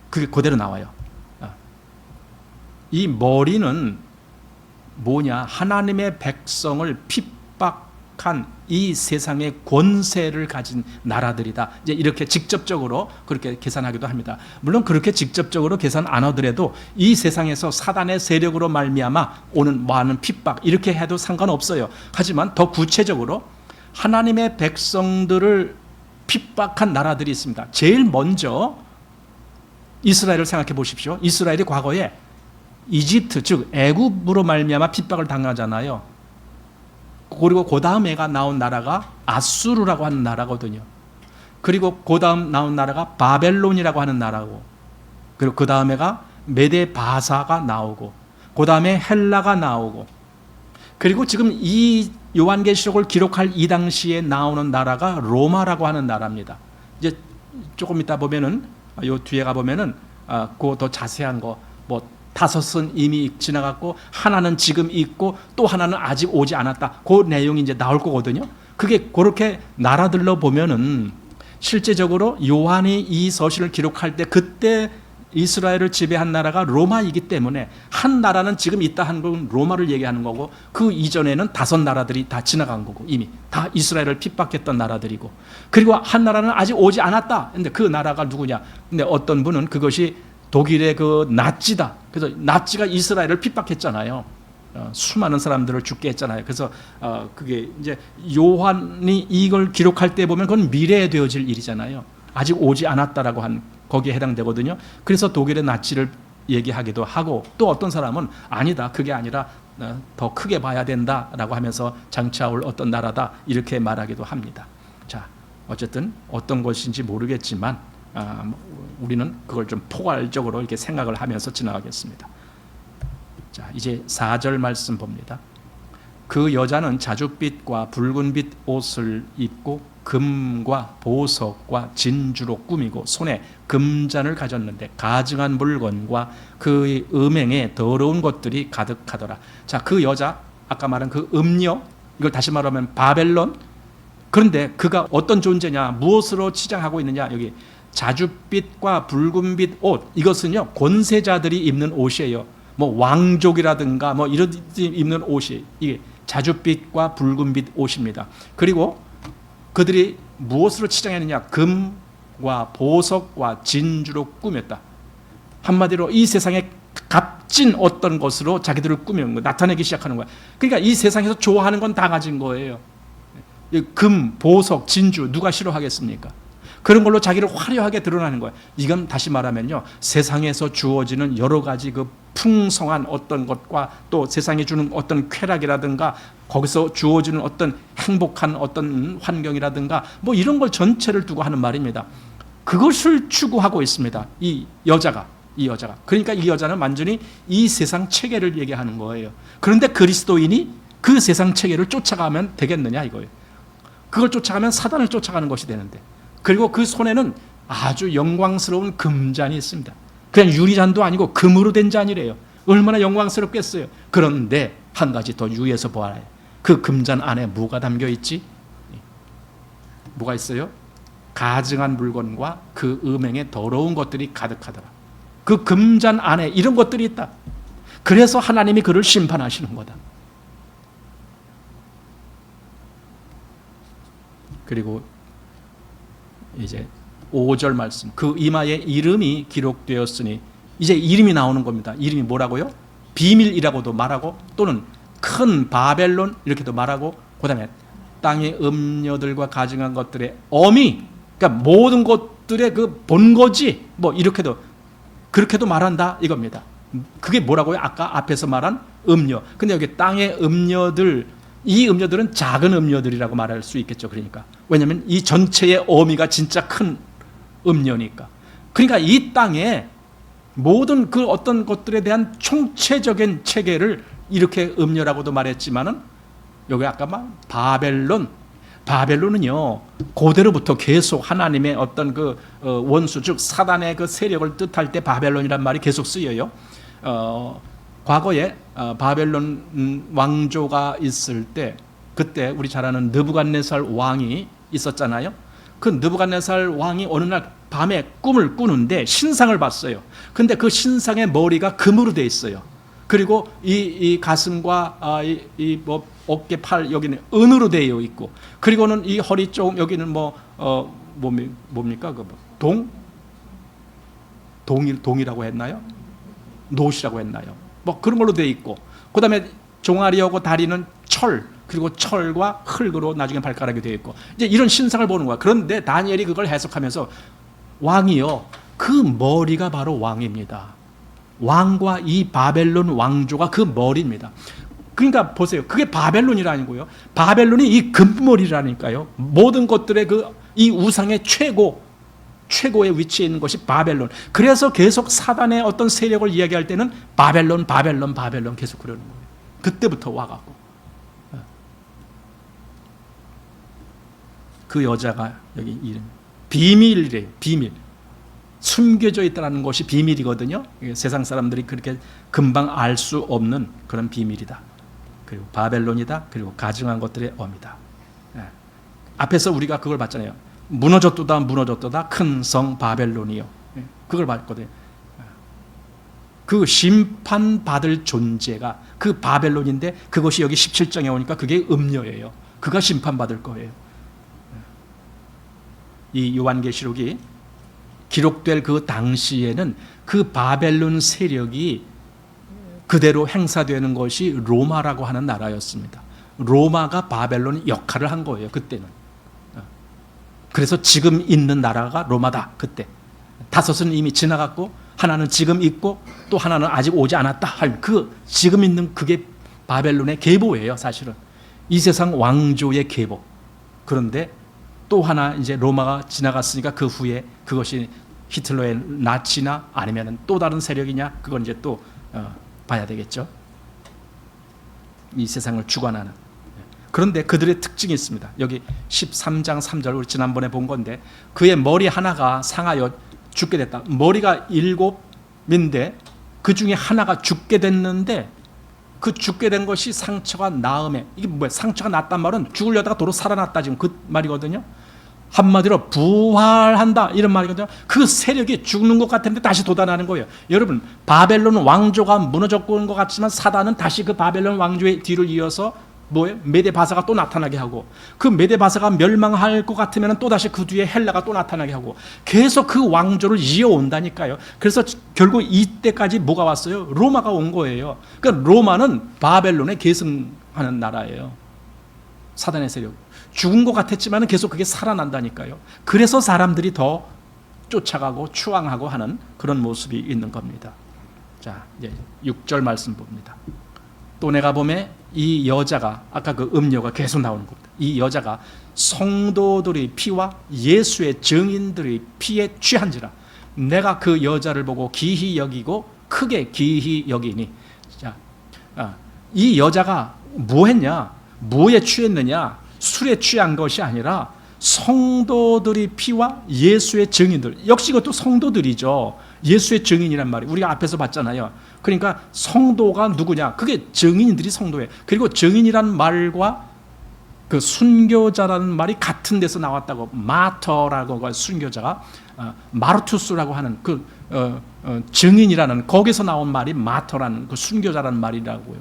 그게 그대로 나와요. 이 머리는 뭐냐? 하나님의 백성을 핍박한 이 세상의 권세를 가진 나라들이다. 이제 이렇게 직접적으로 그렇게 계산하기도 합니다. 물론 그렇게 직접적으로 계산 안 하더라도 이 세상에서 사단의 세력으로 말미암아 오는 많은 핍박 이렇게 해도 상관없어요. 하지만 더 구체적으로 하나님의 백성들을 핍박한 나라들이 있습니다. 제일 먼저 이스라엘을 생각해 보십시오. 이스라엘이 과거에 이집트 즉 애굽으로 말미암아 핍박을 당하잖아요. 그리고 그 다음에가 나온 나라가 아수르라고 하는 나라거든요. 그리고 그 다음 나온 나라가 바벨론이라고 하는 나라고, 그리고 그 다음에가 메데 바사가 나오고, 그 다음에 헬라가 나오고, 그리고 지금 이 요한계시록을 기록할 이 당시에 나오는 나라가 로마라고 하는 나라입니다. 이제 조금 이따 보면은 요 뒤에 가 보면은 그 더 자세한 거 뭐 5은 이미 지나갔고 하나는 지금 있고 또 하나는 아직 오지 않았다. 그 내용이 이제 나올 거거든요. 그게 그렇게 나라들로 보면은 실제적으로 요한이 이 서신을 기록할 때 그때 이스라엘을 지배한 나라가 로마이기 때문에 한 나라는 지금 있다 한 건 로마를 얘기하는 거고 그 이전에는 5나라들이 다 지나간 거고 이미 다 이스라엘을 핍박했던 나라들이고, 그리고 한 나라는 아직 오지 않았다. 근데 그 나라가 누구냐? 근데 어떤 분은 그것이 독일의 그 나치다. 그래서 나치가 이스라엘을 핍박했잖아요. 수많은 사람들을 죽게 했잖아요. 그래서 그게 이제 요한이 이걸 기록할 때 보면 그건 미래에 되어질 일이잖아요. 아직 오지 않았다라고 한 거기에 해당되거든요. 그래서 독일의 나치를 얘기하기도 하고, 또 어떤 사람은 아니다, 그게 아니라 더 크게 봐야 된다라고 하면서 장차 올 어떤 나라다 이렇게 말하기도 합니다. 자, 어쨌든 어떤 것인지 모르겠지만 우리는 그걸 좀 포괄적으로 이렇게 생각을 하면서 지나가겠습니다. 자, 이제 4절 말씀 봅니다. 그 여자는 자줏빛과 붉은빛 옷을 입고 금과 보석과 진주로 꾸미고 손에 금잔을 가졌는데 가증한 물건과 그의 음행에 더러운 것들이 가득하더라. 자, 그 여자, 아까 말한 그 음녀, 이걸 다시 말하면 바벨론. 그런데 그가 어떤 존재냐, 무엇으로 치장하고 있느냐? 여기 자줏빛과 붉은빛 옷, 이것은요 권세자들이 입는 옷이에요. 뭐 왕족이라든가 뭐 이런 입는 옷이 이게 자줏빛과 붉은빛 옷입니다. 그리고 그들이 무엇으로 치장했느냐? 금과 보석과 진주로 꾸몄다. 한마디로 이 세상에 값진 어떤 것으로 자기들을 꾸미는 거, 나타내기 시작하는 거야. 그러니까 이 세상에서 좋아하는 건 다 가진 거예요. 금, 보석, 진주 누가 싫어하겠습니까? 그런 걸로 자기를 화려하게 드러나는 거예요. 이건 다시 말하면요, 세상에서 주어지는 여러 가지 그 풍성한 어떤 것과 또 세상이 주는 어떤 쾌락이라든가 거기서 주어지는 어떤 행복한 어떤 환경이라든가 뭐 이런 걸 전체를 두고 하는 말입니다. 그것을 추구하고 있습니다. 이 여자가. 그러니까 이 여자는 완전히 이 세상 체계를 얘기하는 거예요. 그런데 그리스도인이 그 세상 체계를 쫓아가면 되겠느냐 이거예요. 그걸 쫓아가면 사단을 쫓아가는 것이 되는데, 그리고 그 손에는 아주 영광스러운 금잔이 있습니다. 그냥 유리잔도 아니고 금으로 된 잔이래요. 얼마나 영광스럽겠어요. 그런데 한 가지 더 유의해서 보아야 해요. 그 금잔 안에 뭐가 담겨 있지? 뭐가 있어요? 가증한 물건과 그 음행에 더러운 것들이 가득하더라. 그 금잔 안에 이런 것들이 있다. 그래서 하나님이 그를 심판하시는 거다. 그리고 이제 5절 말씀, 그 이마에 이름이 기록되었으니, 이제 이름이 나오는 겁니다. 이름이 뭐라고요? 비밀이라고도 말하고 또는 큰 바벨론 이렇게도 말하고 그다음에 땅의 음녀들과 가증한 것들의 어미, 그러니까 모든 것들의 그 본거지 뭐 이렇게도 그렇게도 말한다 이겁니다. 그게 뭐라고요? 아까 앞에서 말한 음녀. 근데 여기 땅의 음녀들, 이 음녀들은 작은 음녀들이라고 말할 수 있겠죠. 그러니까 왜냐하면 이 전체의 어미가 진짜 큰 음녀니까. 그러니까 이 땅에 모든 그 어떤 것들에 대한 총체적인 체계를 이렇게 음녀라고도 말했지만은 여기 아까 말 바벨론은요 고대로부터 계속 하나님의 어떤 그 원수 즉 사단의 그 세력을 뜻할 때 바벨론이란 말이 계속 쓰여요. 과거에 바벨론 왕조가 있을 때 그때 우리 잘 아는 느부갓네살 왕이 있었잖아요. 그 느부갓네살 왕이 어느 날 밤에 꿈을 꾸는데 신상을 봤어요. 근데 그 신상의 머리가 금으로 돼 있어요. 그리고 이 가슴과 뭐 어깨, 팔 여기는 은으로 되어 있고, 그리고는 이 허리 쪽 여기는 뭐 뭡니까 그 동이라고 했나요? 노시라고 했나요? 뭐 그런 걸로 되어 있고, 그다음에 종아리하고 다리는 철, 그리고 철과 흙으로 나중에 발가락이 되어 있고, 이제 이런 신상을 보는 거야. 그런데 다니엘이 그걸 해석하면서 왕이요, 그 머리가 바로 왕입니다. 왕과 이 바벨론 왕조가 그 머리입니다. 그러니까 보세요. 그게 바벨론이라는거예요. 바벨론이 이 금머리라니까요. 모든 것들의 이 우상의 최고의 위치에 있는 것이 바벨론. 그래서 계속 사단의 어떤 세력을 이야기할 때는 바벨론 계속 그러는 거예요. 그때부터 와갖고. 그 여자가 여기 이름 비밀이래요. 비밀. 숨겨져 있다는 것이 비밀이거든요. 세상 사람들이 그렇게 금방 알 수 없는 그런 비밀이다. 그리고 바벨론이다. 그리고 가증한 것들의 어미다. 앞에서 우리가 그걸 봤잖아요. 무너졌도다 큰 성 바벨론이요. 그걸 봤거든요. 그 심판받을 존재가 그 바벨론인데 그것이 여기 17장에 오니까 그게 음녀예요. 그가 심판받을 거예요. 이 요한계시록이 기록될 그 당시에는 그 바벨론 세력이 그대로 행사되는 것이 로마라고 하는 나라였습니다. 로마가 바벨론 역할을 한 거예요. 그때는. 그래서 지금 있는 나라가 로마다. 그때 5은 이미 지나갔고 하나는 지금 있고 또 하나는 아직 오지 않았다 할 그 지금 있는 그게 바벨론의 계보예요. 사실은 이 세상 왕조의 계보. 그런데 또 하나 이제 로마가 지나갔으니까 그 후에 그것이 히틀러의 나치나 아니면 또 다른 세력이냐, 그건 이제 또 봐야 되겠죠. 이 세상을 주관하는. 그런데 그들의 특징이 있습니다. 여기 13장 3절 우리 지난번에 본 건데, 그의 머리 하나가 상하여 죽게 됐다. 머리가 7인데 그 중에 하나가 죽게 됐는데, 그 죽게 된 것이 상처가 나음에, 이게 뭐야? 상처가 났단 말은 죽으려다가 도로 살아났다, 지금 그 말이거든요. 한마디로 부활한다 이런 말이거든요. 그 세력이 죽는 것 같은데 다시 돋아나는 거예요. 여러분, 바벨론 왕조가 무너졌고 것 같지만 사단은 다시 그 바벨론 왕조의 뒤를 이어서 뭐예요? 메데바사가 또 나타나게 하고, 그 메데바사가 멸망할 것 같으면 또 다시 그 뒤에 헬라가 또 나타나게 하고, 계속 그 왕조를 이어온다니까요. 그래서 결국 이때까지 뭐가 왔어요? 로마가 온 거예요. 그러니까 로마는 바벨론에 계승하는 나라예요. 사단의 세력. 죽은 것 같았지만 계속 그게 살아난다니까요. 그래서 사람들이 더 쫓아가고 추앙하고 하는 그런 모습이 있는 겁니다. 자, 이제 6절 말씀 봅니다. 또 내가 보매 이 여자가, 아까 그 음녀가 계속 나오는 겁니다. 이 여자가 성도들의 피와 예수의 증인들의 피에 취한지라. 내가 그 여자를 보고 기히 여기고 크게 기히 여기니. 자, 이 여자가 뭐 했냐? 뭐에 취했느냐? 술에 취한 것이 아니라 성도들의 피와 예수의 증인들. 역시 이것도 성도들이죠. 예수의 증인이란 말이 우리가 앞에서 봤잖아요. 그러니까 성도가 누구냐? 그게 증인들이 성도예요. 그리고 증인이란 말과 그 순교자라는 말이 같은 데서 나왔다고. 마터라고 순교자가 마르투스라고 하는 그 증인이라는 거기서 나온 말이 마터라는 그 순교자라는 말이라고요.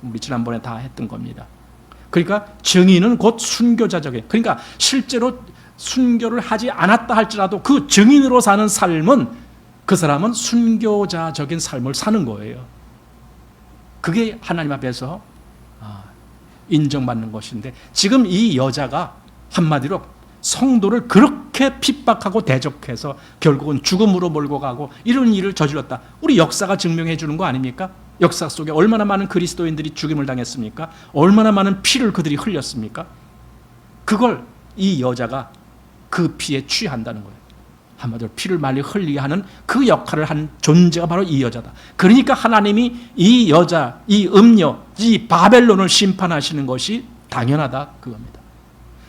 우리 지난번에 다 했던 겁니다. 그러니까 증인은 곧 순교자적인, 그러니까 실제로 순교를 하지 않았다 할지라도 그 증인으로 사는 삶은 그 사람은 순교자적인 삶을 사는 거예요. 그게 하나님 앞에서 인정받는 것인데, 지금 이 여자가 한마디로 성도를 그렇게 핍박하고 대적해서 결국은 죽음으로 몰고 가고 이런 일을 저질렀다. 우리 역사가 증명해 주는 거 아닙니까? 역사 속에 얼마나 많은 그리스도인들이 죽임을 당했습니까? 얼마나 많은 피를 그들이 흘렸습니까? 그걸 이 여자가 그 피에 취한다는 거예요. 한마디로 피를 많이 흘리게 하는 그 역할을 한 존재가 바로 이 여자다. 그러니까 하나님이 이 여자, 이 음녀, 이 바벨론을 심판하시는 것이 당연하다 그겁니다.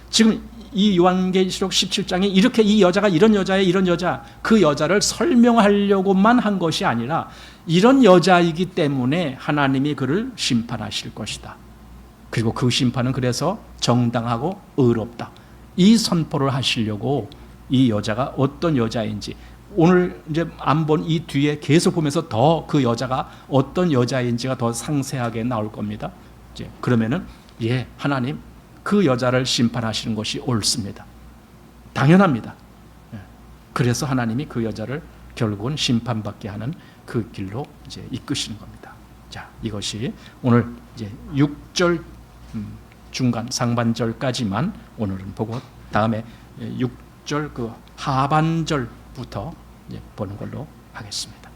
지금 이 요한계시록 17장에 이렇게 이 여자가 이런 여자의 이런 여자, 그 여자를 설명하려고만 한 것이 아니라 이런 여자이기 때문에 하나님이 그를 심판하실 것이다. 그리고 그 심판은 그래서 정당하고 의롭다. 이 선포를 하시려고 이 여자가 어떤 여자인지, 오늘 이제 안 본 이 뒤에 계속 보면서 더 그 여자가 어떤 여자인지가 더 상세하게 나올 겁니다. 이제 그러면은 하나님 그 여자를 심판하시는 것이 옳습니다. 당연합니다. 그래서 하나님이 그 여자를 결국은 심판받게 하는 그 길로 이제 이끄시는 겁니다. 자, 이것이 오늘 이제 6절 중간 상반절까지만 오늘은 보고 다음에 6절 그 하반절부터 보는 걸로 하겠습니다.